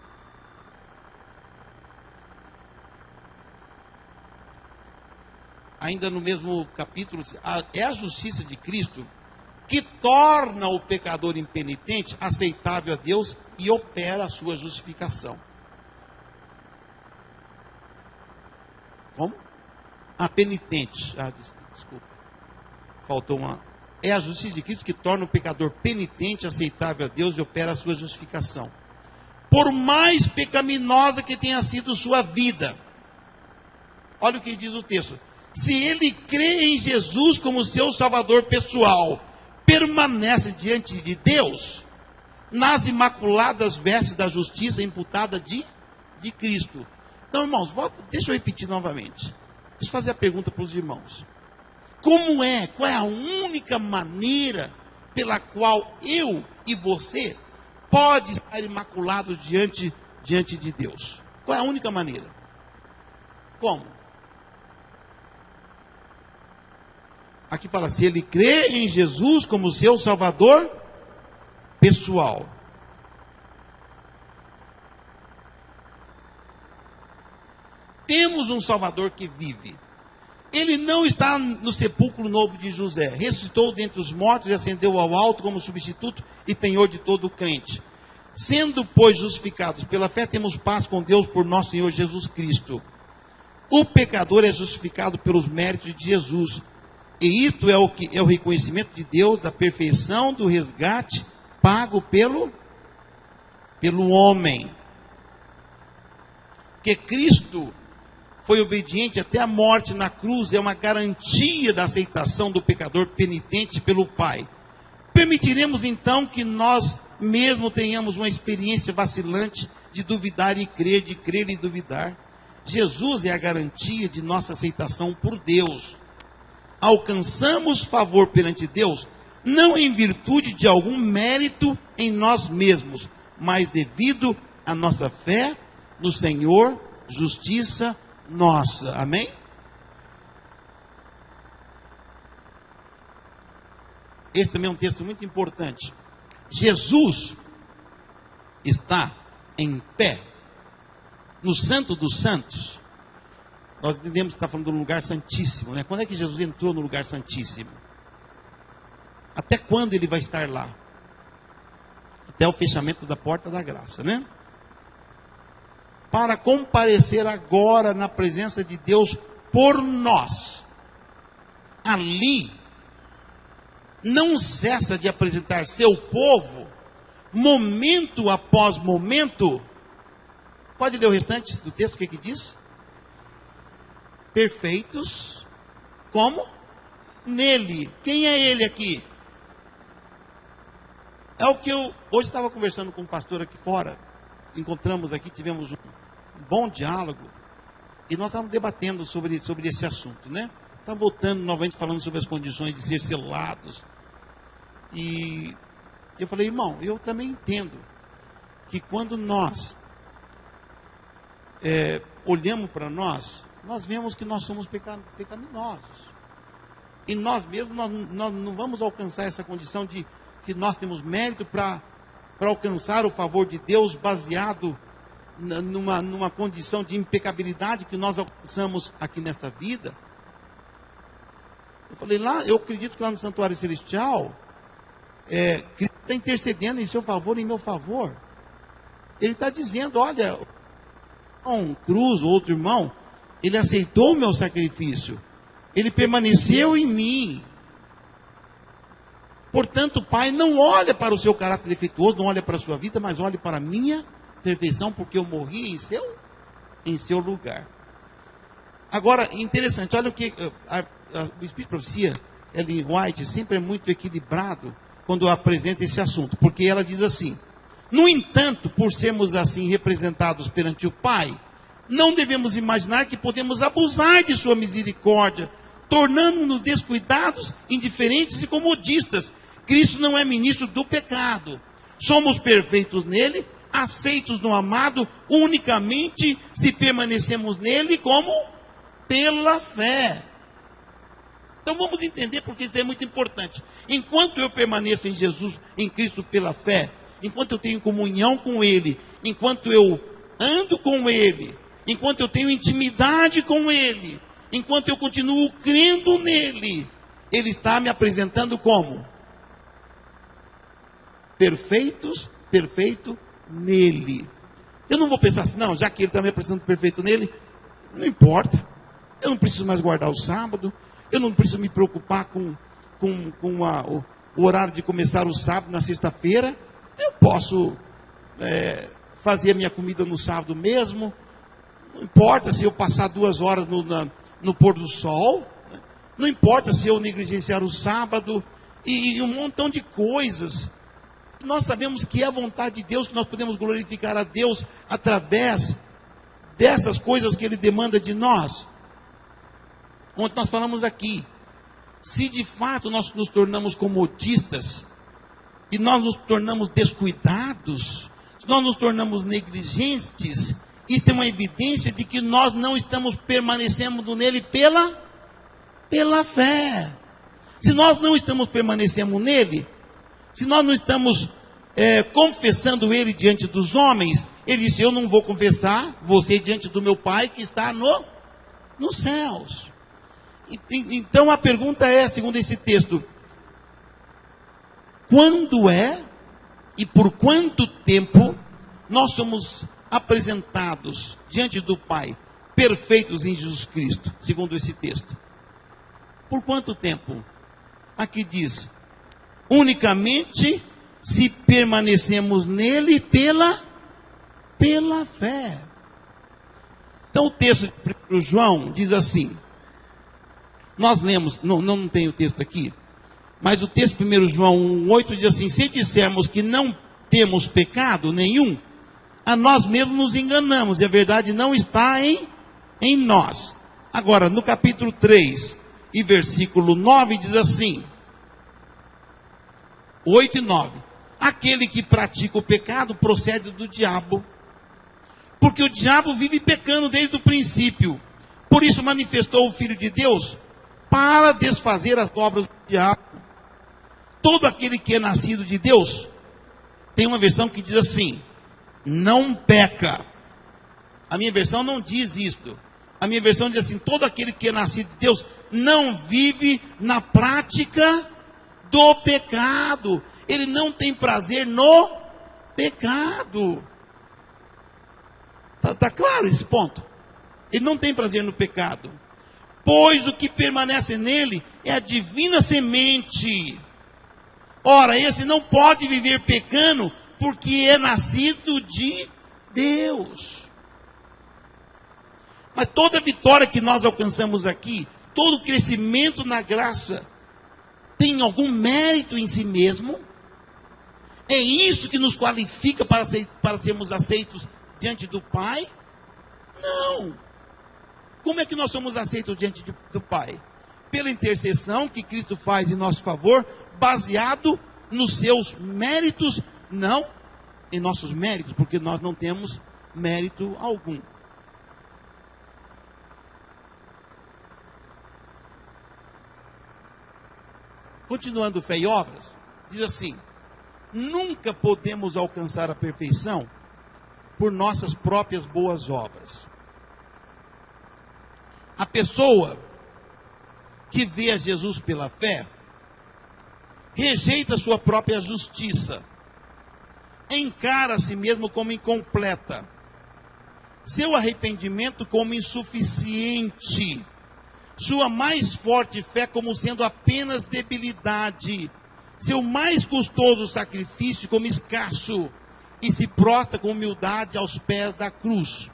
Ainda no mesmo capítulo, é a justiça de Cristo que torna o pecador impenitente aceitável a Deus e opera a sua justificação. Como? Penitente. Desculpa. Faltou uma. É a justiça de Cristo que torna o pecador penitente, aceitável a Deus e opera a sua justificação. Por mais pecaminosa que tenha sido sua vida. Olha o que diz o texto. Se ele crê em Jesus como seu Salvador pessoal, permanece diante de Deus nas imaculadas vestes da justiça imputada de Cristo. Então, irmãos, deixa eu repetir novamente. Deixa eu fazer a pergunta para os irmãos. Qual é a única maneira pela qual eu e você pode estar imaculados diante de Deus? Qual é a única maneira? Como? Aqui fala: se ele crê em Jesus como seu Salvador pessoal. Temos um Salvador que vive. Ele não está no sepulcro novo de José. Ressuscitou dentre os mortos e ascendeu ao alto como substituto e penhor de todo crente. Sendo, pois, justificados pela fé, temos paz com Deus por nosso Senhor Jesus Cristo. O pecador é justificado pelos méritos de Jesus. E isto é o reconhecimento de Deus da perfeição do resgate pago pelo homem. que Cristo foi obediente até a morte na cruz, é uma garantia da aceitação do pecador penitente pelo Pai. Permitiremos então que nós mesmo tenhamos uma experiência vacilante de duvidar e crer, de crer e duvidar? Jesus é a garantia de nossa aceitação por Deus. Alcançamos favor perante Deus, não em virtude de algum mérito em nós mesmos, mas devido à nossa fé no Senhor, justiça nossa. Amém? Esse também é um texto muito importante. Jesus está em pé no Santo dos Santos. Nós entendemos que está falando do lugar santíssimo, né? Quando é que Jesus entrou no lugar santíssimo? Até quando ele vai estar lá? Até o fechamento da porta da graça, né? Para comparecer agora na presença de Deus por nós. Ali, não cessa de apresentar seu povo, momento após momento. Pode ler o restante do texto, o que diz? Perfeitos, como? Nele. Quem é ele aqui? É o que eu hoje estava conversando com um pastor aqui fora. Encontramos aqui, tivemos um bom diálogo. E nós estávamos debatendo sobre esse assunto, né? Estamos voltando novamente falando sobre as condições de ser selados. E eu falei, irmão, eu também entendo que quando nós olhamos para nós vemos que nós somos pecaminosos. E nós mesmos, nós não vamos alcançar essa condição de que nós temos mérito para alcançar o favor de Deus baseado numa condição de impecabilidade que nós alcançamos aqui nessa vida. Eu falei, eu acredito que lá no Santuário Celestial, Cristo está intercedendo em seu favor, em meu favor. Ele está dizendo, olha, um Cruz, outro irmão, ele aceitou o meu sacrifício, ele permaneceu em mim. Portanto, Pai, não olha para o seu caráter defeituoso, não olha para a sua vida, mas olha para a minha perfeição, porque eu morri em seu lugar. Agora, interessante, olha o que o Espírito de Profecia, Ellen White, sempre é muito equilibrado quando apresenta esse assunto, porque ela diz assim: no entanto, por sermos assim representados perante o Pai, não devemos imaginar que podemos abusar de sua misericórdia, tornando-nos descuidados, indiferentes e comodistas. Cristo não é ministro do pecado. Somos perfeitos nele, aceitos no amado, unicamente se permanecemos nele como pela fé. Então vamos entender, porque isso é muito importante. Enquanto eu permaneço em Jesus, em Cristo pela fé, enquanto eu tenho comunhão com Ele, enquanto eu ando com Ele, enquanto eu tenho intimidade com Ele, enquanto eu continuo crendo nele, Ele está me apresentando como? Perfeito nele. Eu não vou pensar assim, não, já que Ele está me apresentando perfeito nele, não importa. Eu não preciso mais guardar o sábado, eu não preciso me preocupar com o horário de começar o sábado na sexta-feira. Eu posso fazer a minha comida no sábado mesmo. Não importa se eu passar 2 horas no pôr do sol. Não importa se eu negligenciar o sábado. E um montão de coisas. Nós sabemos que é a vontade de Deus, que nós podemos glorificar a Deus através dessas coisas que Ele demanda de nós. Ontem nós falamos aqui. Se de fato nós nos tornamos comodistas, e nós nos tornamos descuidados, se nós nos tornamos negligentes, isso é uma evidência de que nós não estamos permanecendo nele pela fé. Se nós não estamos permanecendo nele, se nós não estamos confessando ele diante dos homens, ele disse, eu não vou confessar você diante do meu Pai que está nos céus. Então a pergunta é, segundo esse texto, quando e por quanto tempo nós somos apresentados diante do Pai, perfeitos em Jesus Cristo, segundo esse texto? Por quanto tempo? Aqui diz, unicamente se permanecemos nele pela fé. Então o texto de 1 João diz assim, nós lemos, não tem o texto aqui, mas o texto de 1 João 1,8 diz assim, se dissermos que não temos pecado nenhum, a nós mesmos nos enganamos, e a verdade não está em nós. Agora, no capítulo 3 e versículo 9 diz assim, 8 e 9, aquele que pratica o pecado procede do diabo, porque o diabo vive pecando desde o princípio, por isso manifestou o Filho de Deus, para desfazer as obras do diabo. Todo aquele que é nascido de Deus, tem uma versão que diz assim, não peca. A minha versão não diz isto. A minha versão diz assim, todo aquele que é nascido de Deus, não vive na prática do pecado. Ele não tem prazer no pecado. Está claro esse ponto? Ele não tem prazer no pecado. Pois o que permanece nele é a divina semente. Ora, esse não pode viver pecando, porque é nascido de Deus. Mas toda vitória que nós alcançamos aqui, todo crescimento na graça, tem algum mérito em si mesmo? É isso que nos qualifica para sermos aceitos diante do Pai? Não. Como é que nós somos aceitos diante do Pai? Pela intercessão que Cristo faz em nosso favor, baseado nos seus méritos, não em nossos méritos, porque nós não temos mérito algum. Continuando fé e obras, diz assim, nunca podemos alcançar a perfeição por nossas próprias boas obras. A pessoa que vê a Jesus pela fé, rejeita a sua própria justiça, encara a si mesmo como incompleta, seu arrependimento como insuficiente, sua mais forte fé como sendo apenas debilidade, seu mais custoso sacrifício como escasso, e se prostra com humildade aos pés da cruz.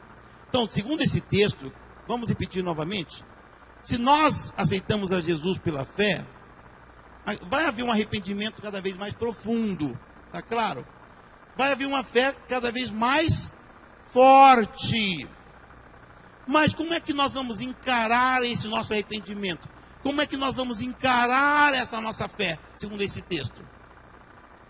Então, segundo esse texto, vamos repetir novamente, se nós aceitamos a Jesus pela fé, vai haver um arrependimento cada vez mais profundo, está claro? Vai haver uma fé cada vez mais forte. Mas como é que nós vamos encarar esse nosso arrependimento? Como é que nós vamos encarar essa nossa fé, segundo esse texto?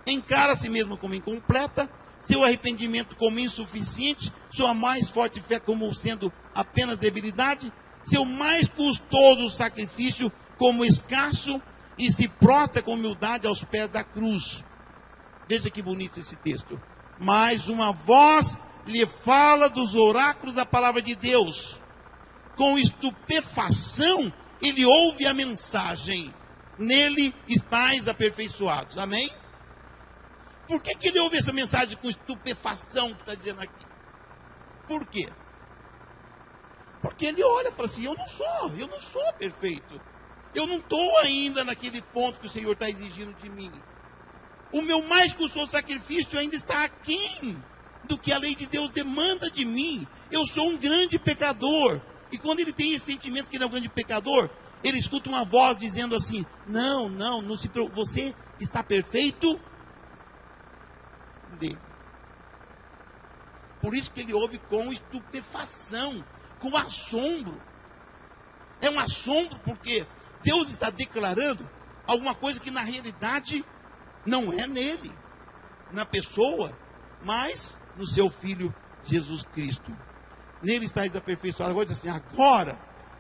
Encara a si mesmo como incompleta, seu arrependimento como insuficiente, sua mais forte fé como sendo apenas debilidade, seu mais custoso sacrifício como escasso, e se prostra com humildade aos pés da cruz. Veja que bonito esse texto. Mais uma voz lhe fala dos oráculos da palavra de Deus. Com estupefação, ele ouve a mensagem. Nele estáis aperfeiçoados. Amém? Por que ele ouve essa mensagem com estupefação que está dizendo aqui? Por quê? Porque ele olha e fala assim, eu não sou perfeito. Eu não estou ainda naquele ponto que o Senhor está exigindo de mim. O meu mais custoso sacrifício ainda está aquém do que a lei de Deus demanda de mim. Eu sou um grande pecador. E quando ele tem esse sentimento que ele é um grande pecador, ele escuta uma voz dizendo assim, não se preocupe, você está perfeito dele. Por isso que ele ouve com estupefação, com assombro. É um assombro porque Deus está declarando alguma coisa que na realidade não é nele, na pessoa, mas no seu Filho Jesus Cristo. Nele está aperfeiçoado. Agora diz assim, agora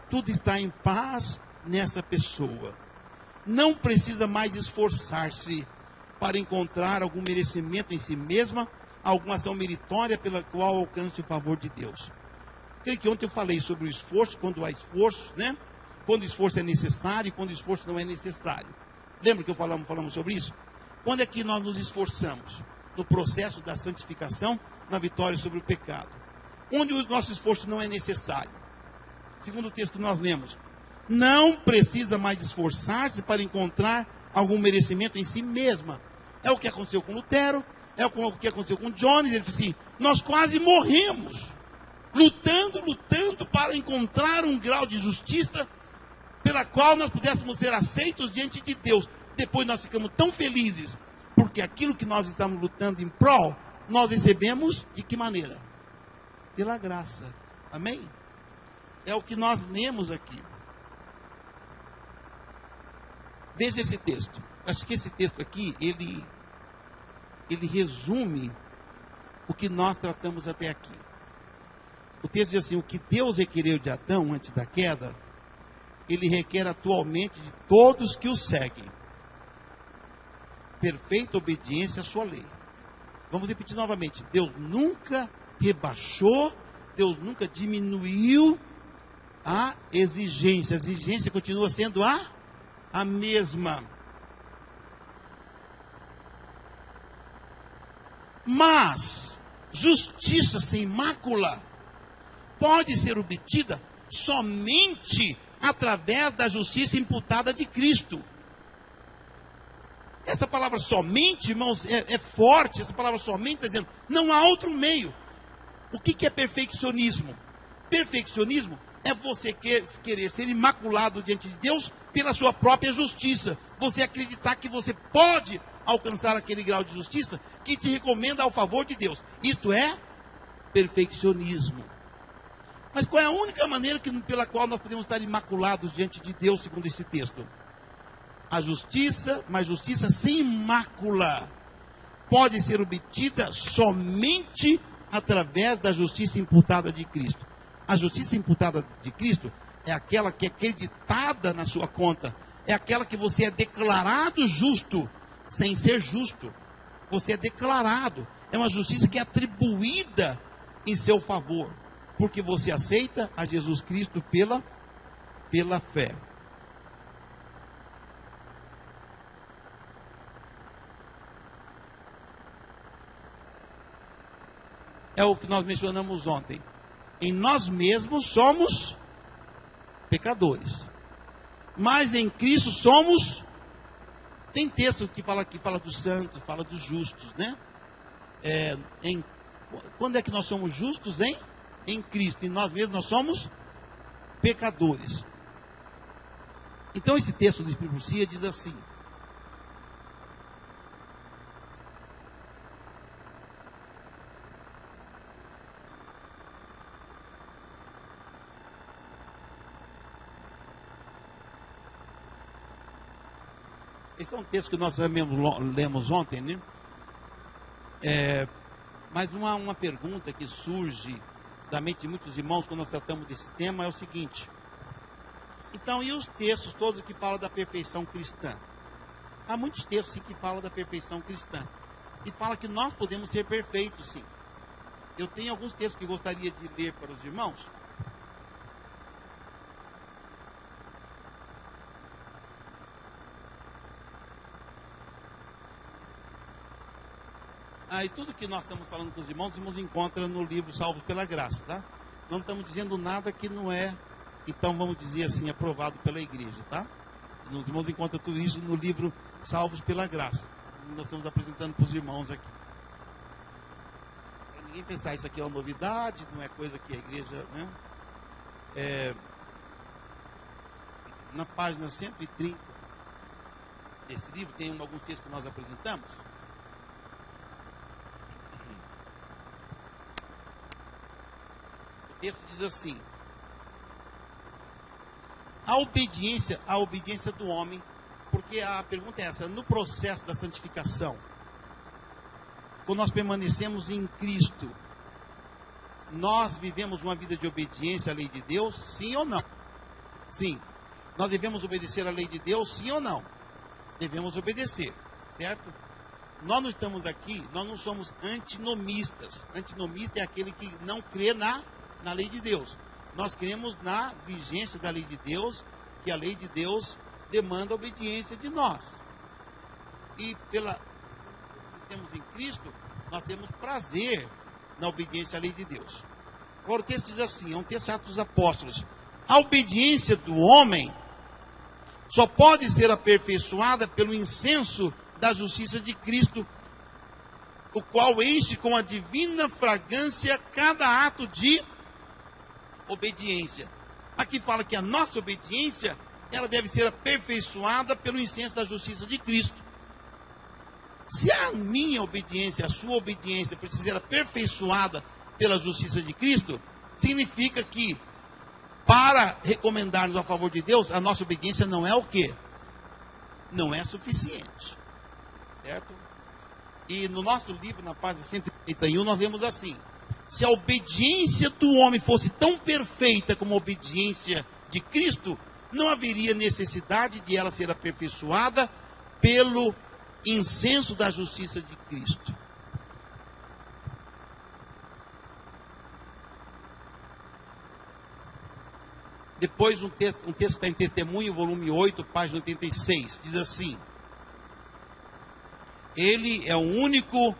tudo está em paz nessa pessoa. Não precisa mais esforçar-se para encontrar algum merecimento em si mesma, alguma ação meritória pela qual alcance o favor de Deus. Creio que ontem eu falei sobre o esforço, quando há esforço, né? Quando o esforço é necessário e quando o esforço não é necessário. Lembra que falamos sobre isso? Quando é que nós nos esforçamos? No processo da santificação, na vitória sobre o pecado. Onde o nosso esforço não é necessário. Segundo o texto que nós lemos, não precisa mais esforçar-se para encontrar algum merecimento em si mesma. É o que aconteceu com Lutero, é o que aconteceu com Jones. Ele disse assim, nós quase morremos lutando para encontrar um grau de justiça pela qual nós pudéssemos ser aceitos diante de Deus. Depois nós ficamos tão felizes, porque aquilo que nós estamos lutando em prol, nós recebemos de que maneira? Pela graça. Amém? É o que nós lemos aqui. Veja esse texto. Acho que esse texto aqui, ele resume o que nós tratamos até aqui. O texto diz assim: o que Deus requereu de Adão antes da queda, Ele requer atualmente de todos que o seguem. Perfeita obediência à sua lei. Vamos repetir novamente. Deus nunca rebaixou, Deus nunca diminuiu a exigência. A exigência continua sendo a mesma. Mas justiça sem mácula pode ser obtida somente através da justiça imputada de Cristo. Essa palavra somente, irmãos, é forte. Essa palavra somente está dizendo, não há outro meio. O que é perfeccionismo? Perfeccionismo é você querer ser imaculado diante de Deus pela sua própria justiça. Você acreditar que você pode alcançar aquele grau de justiça que te recomenda ao favor de Deus. Isso é perfeccionismo. Mas qual é a única maneira pela qual nós podemos estar imaculados diante de Deus, segundo esse texto? A justiça, mas justiça sem mácula, pode ser obtida somente através da justiça imputada de Cristo. A justiça imputada de Cristo é aquela que é acreditada na sua conta. É aquela que você é declarado justo, sem ser justo. Você é declarado. É uma justiça que é atribuída em seu favor, porque você aceita a Jesus Cristo pela fé. É o que nós mencionamos ontem. Em nós mesmos somos pecadores, mas em Cristo somos. Tem texto que fala dos santos, fala dos justos, né? Quando é que nós somos justos? Em Cristo. Em nós mesmos nós somos pecadores. Então esse texto do Espírito Profecia diz assim: esse é um texto que nós lemos ontem, né? Mas uma pergunta que surge da mente de muitos irmãos quando nós tratamos desse tema é o seguinte: então, e os textos todos que falam da perfeição cristã? Há muitos textos sim, que falam da perfeição cristã e fala que nós podemos ser perfeitos, sim. Eu tenho alguns textos que gostaria de ler para os irmãos. E tudo que nós estamos falando com os irmãos encontra no livro Salvos pela Graça, tá? Não estamos dizendo nada que não é, então vamos dizer assim, aprovado pela igreja, tá? Os irmãos encontram tudo isso no livro Salvos pela Graça. Nós estamos apresentando para os irmãos aqui. Para ninguém pensar, isso aqui é uma novidade, não é coisa que a igreja, né? Na página 130 desse livro, tem alguns textos que nós apresentamos. O texto diz assim: a obediência do homem, porque a pergunta é essa: no processo da santificação, quando nós permanecemos em Cristo, nós vivemos uma vida de obediência à lei de Deus, sim ou não? Sim. Nós devemos obedecer à lei de Deus, sim ou não? Devemos obedecer, certo? Nós não estamos aqui, nós não somos antinomistas. Antinomista é aquele que não crê na lei de Deus. Nós cremos na vigência da lei de Deus, que a lei de Deus demanda a obediência de nós. E temos em Cristo, nós temos prazer na obediência à lei de Deus. Agora o texto diz assim, é um texto de Atos dos Apóstolos: a obediência do homem só pode ser aperfeiçoada pelo incenso da justiça de Cristo, o qual enche com a divina fragrância cada ato de obediência. Aqui fala que a nossa obediência, ela deve ser aperfeiçoada pelo incenso da justiça de Cristo. Se a minha obediência, a sua obediência precisa ser aperfeiçoada pela justiça de Cristo, significa que, para recomendarmos a favor de Deus, a nossa obediência não é o quê? Não é suficiente. Certo? E no nosso livro, na página 131, nós vemos assim: se a obediência do homem fosse tão perfeita como a obediência de Cristo, não haveria necessidade de ela ser aperfeiçoada pelo incenso da justiça de Cristo. Depois um texto que está em Testemunho, volume 8, página 86, diz assim: ele é o único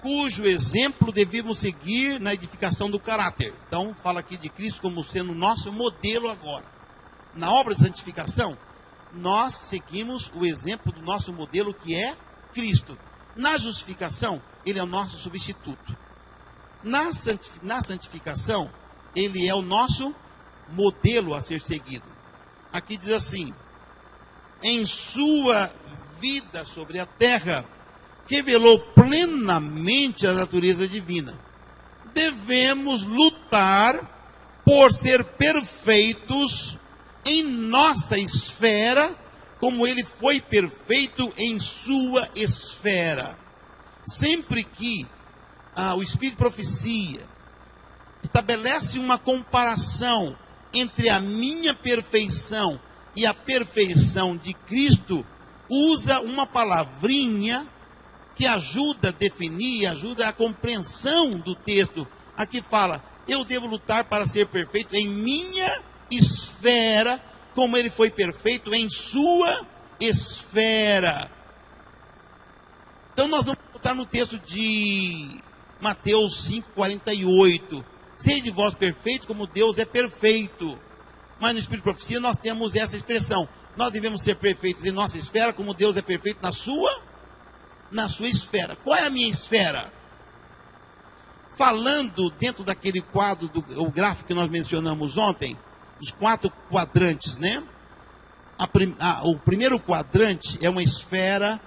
cujo exemplo devemos seguir na edificação do caráter. Então, fala aqui de Cristo como sendo o nosso modelo agora. Na obra de santificação, nós seguimos o exemplo do nosso modelo, que é Cristo. Na justificação, ele é o nosso substituto. Na santificação, ele é o nosso modelo a ser seguido. Aqui diz assim: em sua vida sobre a terra, revelou plenamente a natureza divina. Devemos lutar por ser perfeitos em nossa esfera, como ele foi perfeito em sua esfera. Sempre que o Espírito de Profecia estabelece uma comparação entre a minha perfeição e a perfeição de Cristo, usa uma palavrinha que ajuda a definir, ajuda a compreensão do texto. Aqui fala: eu devo lutar para ser perfeito em minha esfera, como ele foi perfeito em sua esfera. Então nós vamos voltar no texto de Mateus 5:48. Sede vós perfeitos como Deus é perfeito. Mas no Espírito de Profecia nós temos essa expressão: nós devemos ser perfeitos em nossa esfera, como Deus é perfeito na sua esfera. Qual é a minha esfera? Falando dentro daquele quadro, o gráfico que nós mencionamos ontem, os 4 quadrantes, né? O primeiro quadrante é uma esfera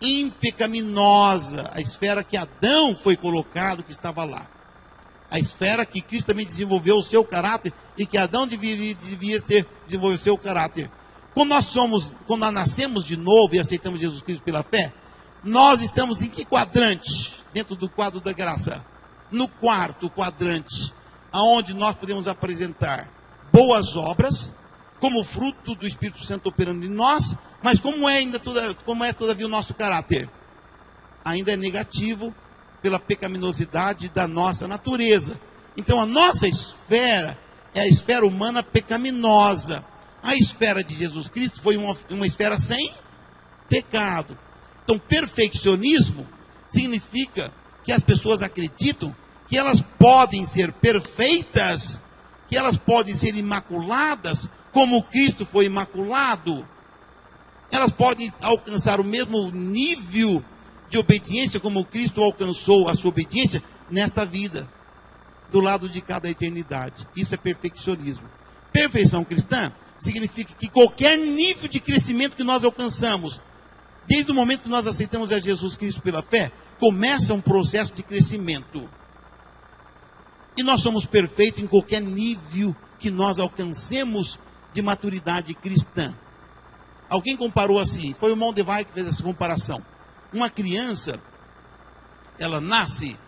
impecaminosa, a esfera que Adão foi colocado, que estava lá. A esfera que Cristo também desenvolveu o seu caráter e que Adão devia desenvolver o seu caráter. Quando nós nascemos de novo e aceitamos Jesus Cristo pela fé, nós estamos em que quadrante? Dentro do quadro da graça. No 4º quadrante, aonde nós podemos apresentar boas obras, como fruto do Espírito Santo operando em nós, mas como é todavia o nosso caráter? Ainda é negativo pela pecaminosidade da nossa natureza. Então a nossa esfera é a esfera humana pecaminosa. A esfera de Jesus Cristo foi uma esfera sem pecado. Então perfeccionismo significa que as pessoas acreditam que elas podem ser perfeitas, que elas podem ser imaculadas, como Cristo foi imaculado. Elas podem alcançar o mesmo nível de obediência como Cristo alcançou a sua obediência nesta vida, do lado de cada eternidade. Isso é perfeccionismo. Perfeição cristã significa que qualquer nível de crescimento que nós alcançamos, desde o momento que nós aceitamos a Jesus Cristo pela fé, começa um processo de crescimento. E nós somos perfeitos em qualquer nível que nós alcancemos de maturidade cristã. Alguém comparou assim, foi o Mondevai que fez essa comparação. Uma criança, ela nasce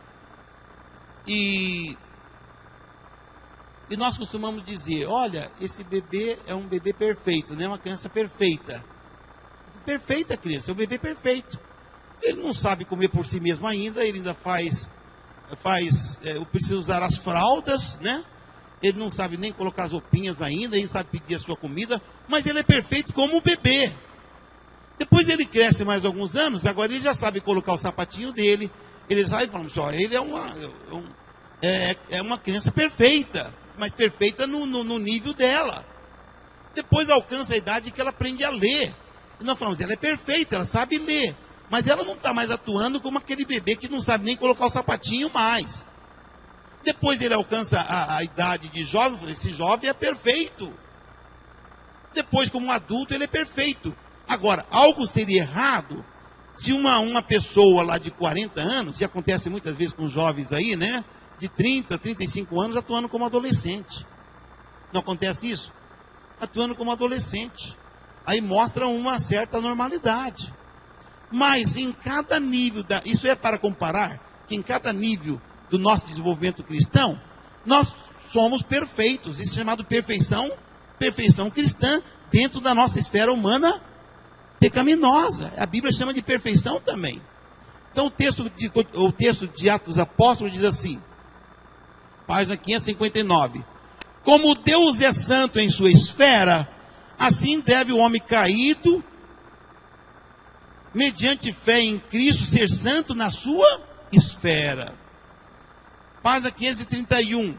e nós costumamos dizer: olha, esse bebê é um bebê perfeito, né? Uma criança perfeita. Perfeita criança, é um bebê perfeito. Ele não sabe comer por si mesmo ainda, ele ainda precisa usar as fraldas, né? Ele não sabe nem colocar as roupinhas ainda, ele sabe pedir a sua comida, mas ele é perfeito como um bebê. Depois ele cresce mais alguns anos, agora ele já sabe colocar o sapatinho dele, ele sai falando assim: ó, ele é uma criança perfeita, mas perfeita no nível dela. Depois alcança a idade que ela aprende a ler. E nós falamos: ela é perfeita, ela sabe ler, mas ela não está mais atuando como aquele bebê que não sabe nem colocar o sapatinho mais. Depois ele alcança a idade de jovem, eu falei, esse jovem é perfeito. Depois, como adulto, ele é perfeito. Agora, algo seria errado se uma pessoa lá de 40 anos, e acontece muitas vezes com jovens aí, né? De 30, 35 anos, atuando como adolescente. Não acontece isso? Atuando como adolescente. Aí mostra uma certa normalidade. Mas em cada nível, isso é para comparar, que em cada nível do nosso desenvolvimento cristão, nós somos perfeitos. Isso é chamado perfeição cristã, dentro da nossa esfera humana pecaminosa. A Bíblia chama de perfeição também. Então o texto de Atos dos Apóstolos diz assim, página 559. Como Deus é santo em sua esfera, assim deve o homem caído, mediante fé em Cristo, ser santo na sua esfera. Página 531.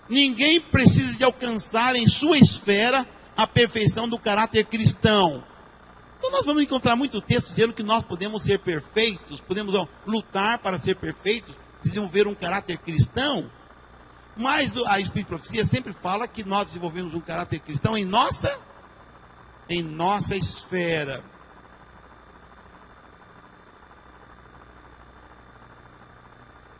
Ninguém precisa de alcançar em sua esfera a perfeição do caráter cristão. Então nós vamos encontrar muito texto dizendo que nós podemos ser perfeitos, podemos lutar para ser perfeitos, desenvolver um caráter cristão. Mas a Espírito de Profecia sempre fala que nós desenvolvemos um caráter cristão em nossa esfera.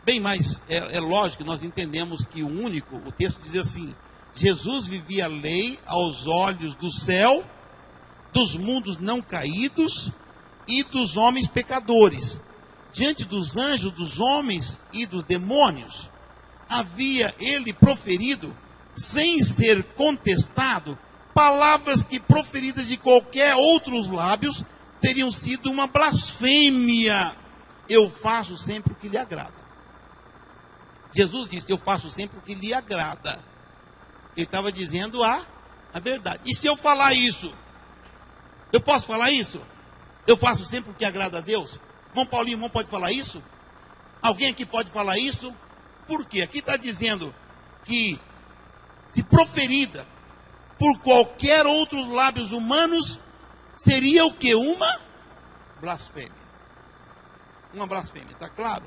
Bem, mas é lógico que nós entendemos que o texto diz assim, Jesus vivia a lei aos olhos do céu, dos mundos não caídos e dos homens pecadores. Diante dos anjos, dos homens e dos demônios, havia ele proferido, sem ser contestado, palavras que proferidas de qualquer outros lábios teriam sido uma blasfêmia. Eu faço sempre o que lhe agrada. Jesus disse, eu faço sempre o que lhe agrada. Ele estava dizendo a verdade. E se eu falar isso? Eu posso falar isso? Eu faço sempre o que agrada a Deus? Irmão Paulinho, irmão, pode falar isso? Alguém aqui pode falar isso? Por quê? Aqui está dizendo que, se proferida por qualquer outros lábios humanos, seria o que? Uma blasfêmia. Uma blasfêmia, está claro?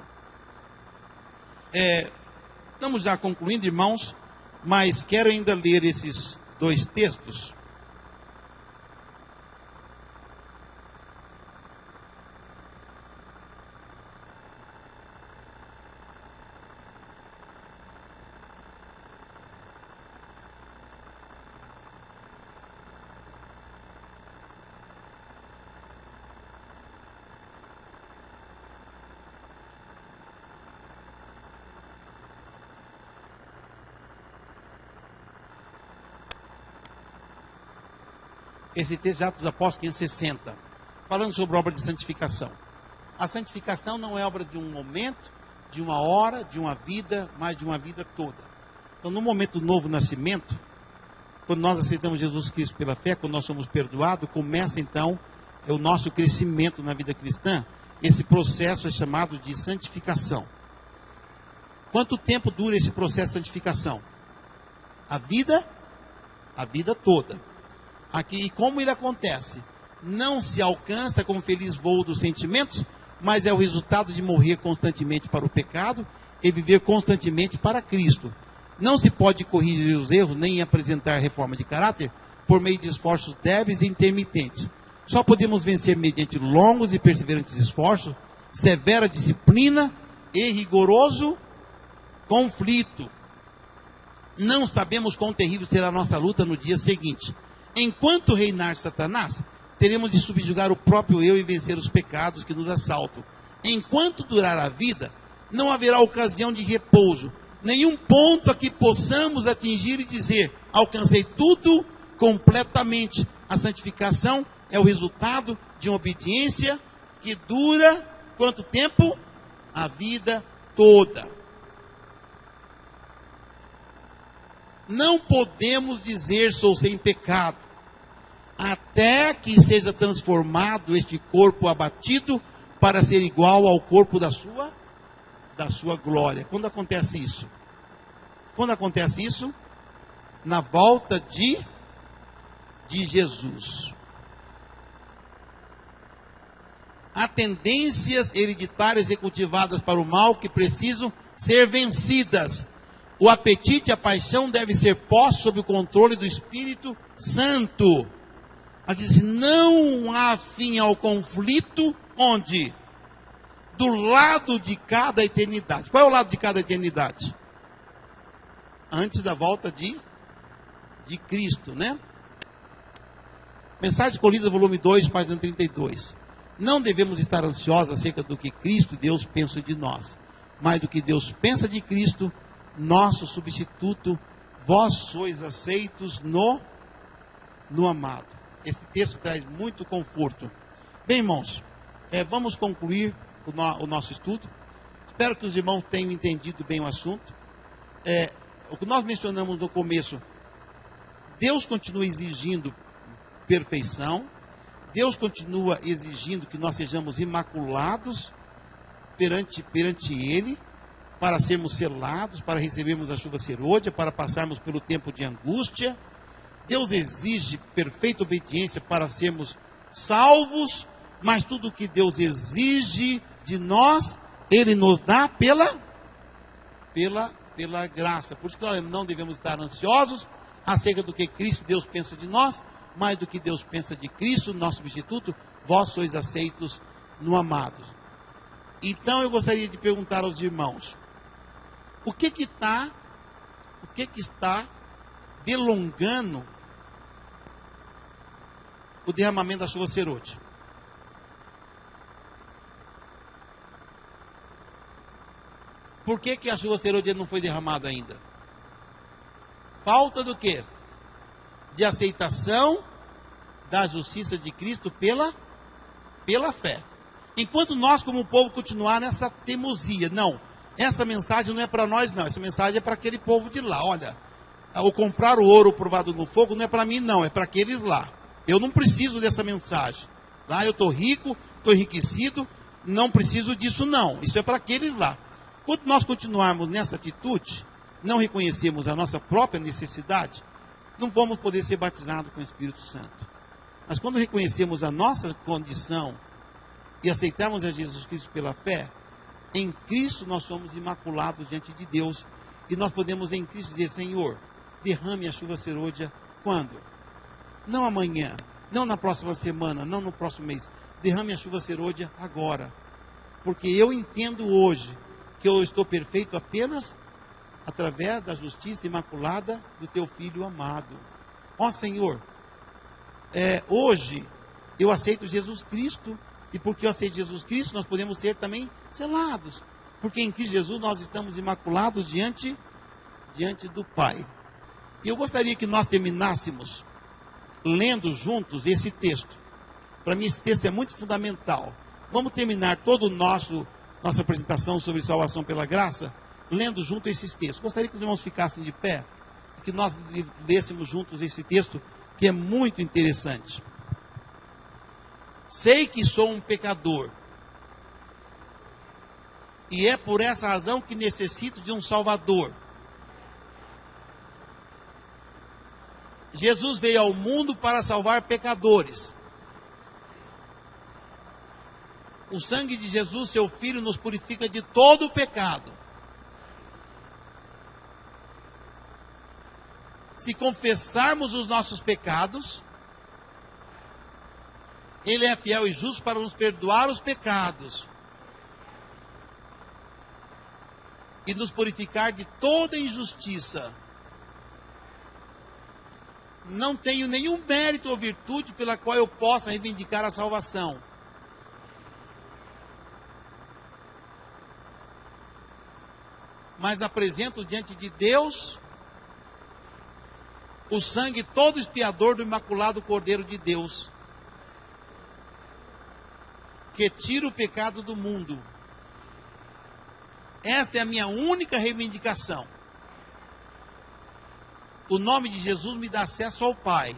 Estamos já concluindo, irmãos, mas quero ainda ler esses dois textos. Esse texto de Atos dos Apóstolos 560, falando sobre a obra de santificação. A santificação não é obra de um momento, de uma hora, de uma vida, mas de uma vida toda. Então, no momento do novo nascimento, quando nós aceitamos Jesus Cristo pela fé, quando nós somos perdoados, começa então o nosso crescimento na vida cristã. Esse processo é chamado de santificação. Quanto tempo dura esse processo de santificação? A vida toda. Aqui, e como ele acontece? Não se alcança com feliz voo dos sentimentos, mas é o resultado de morrer constantemente para o pecado e viver constantemente para Cristo. Não se pode corrigir os erros, nem apresentar reforma de caráter, por meio de esforços débeis e intermitentes. Só podemos vencer mediante longos e perseverantes esforços, severa disciplina e rigoroso conflito. Não sabemos quão terrível será a nossa luta no dia seguinte. Enquanto reinar Satanás, teremos de subjugar o próprio eu e vencer os pecados que nos assaltam. Enquanto durar a vida, não haverá ocasião de repouso, nenhum ponto a que possamos atingir e dizer, alcancei tudo completamente. A santificação é o resultado de uma obediência que dura quanto tempo? A vida toda. Não podemos dizer sou sem pecado, até que seja transformado este corpo abatido para ser igual ao corpo da sua glória. Quando acontece isso? Quando acontece isso? Na volta de Jesus. Há tendências hereditárias e cultivadas para o mal que precisam ser vencidas. O apetite e a paixão devem ser postos sob o controle do Espírito Santo. Aqui diz, não há fim ao conflito, onde? Do lado de cada eternidade. Qual é o lado de cada eternidade? Antes da volta de Cristo, né? Mensagem Escolhida, volume 2, página 32. Não devemos estar ansiosos acerca do que Cristo e Deus pensam de nós, mas do que Deus pensa de Cristo, nosso substituto. Vós sois aceitos no amado. Esse texto traz muito conforto. Bem, irmãos, vamos concluir o nosso estudo. Espero que os irmãos tenham entendido bem o assunto. O que nós mencionamos no começo, Deus continua exigindo perfeição. Deus continua exigindo que nós sejamos imaculados perante Ele, para sermos selados, para recebermos a chuva serôdia, para passarmos pelo tempo de angústia. Deus exige perfeita obediência para sermos salvos, mas tudo o que Deus exige de nós, Ele nos dá pela graça. Por isso que nós não devemos estar ansiosos acerca do que Cristo e Deus pensa de nós, mais do que Deus pensa de Cristo, nosso substituto. Vós sois aceitos no amado. Então eu gostaria de perguntar aos irmãos, o que está delongando o derramamento da chuva serôdia? Por que a chuva serôdia não foi derramada ainda? Falta do quê? De aceitação da justiça de Cristo pela fé. Enquanto nós, como povo, continuar nessa teimosia, não, essa mensagem não é para nós, não, essa mensagem é para aquele povo de lá. Olha, o comprar o ouro provado no fogo não é para mim, não, é para aqueles lá. Eu não preciso dessa mensagem. Lá eu estou rico, estou enriquecido, não preciso disso, não. Isso é para aqueles lá. Quando nós continuarmos nessa atitude, não reconhecermos a nossa própria necessidade, não vamos poder ser batizados com o Espírito Santo. Mas quando reconhecemos a nossa condição e aceitarmos a Jesus Cristo pela fé, em Cristo nós somos imaculados diante de Deus, e nós podemos em Cristo dizer, Senhor, derrame a chuva serôdia quando? Não amanhã, não na próxima semana, não no próximo mês. Derrame a chuva serôdia agora, porque eu entendo hoje que eu estou perfeito apenas através da justiça imaculada do teu Filho amado. Ó Senhor, hoje eu aceito Jesus Cristo, e porque eu aceito Jesus Cristo, nós podemos ser também selados, porque em Cristo Jesus nós estamos imaculados diante do Pai. E eu gostaria que nós terminássemos lendo juntos esse texto. Para mim esse texto é muito fundamental. Vamos terminar toda nossa apresentação sobre salvação pela graça, lendo junto esses textos. Gostaria que os irmãos ficassem de pé, e que nós lêssemos juntos esse texto, que é muito interessante. Sei que sou um pecador, e é por essa razão que necessito de um Salvador. Jesus veio ao mundo para salvar pecadores. O sangue de Jesus, seu Filho, nos purifica de todo o pecado. Se confessarmos os nossos pecados, Ele é fiel e justo para nos perdoar os pecados e nos purificar de toda injustiça. Não tenho nenhum mérito ou virtude pela qual eu possa reivindicar a salvação. Mas apresento diante de Deus o sangue todo expiador do Imaculado Cordeiro de Deus, que tira o pecado do mundo. Esta é a minha única reivindicação. O nome de Jesus me dá acesso ao Pai.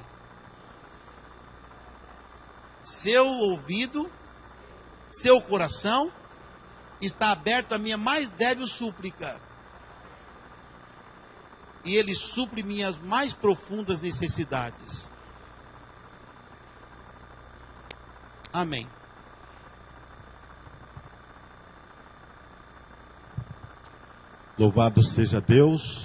Seu ouvido, seu coração está aberto à minha mais débil súplica. E Ele supre minhas mais profundas necessidades. Amém. Louvado seja Deus.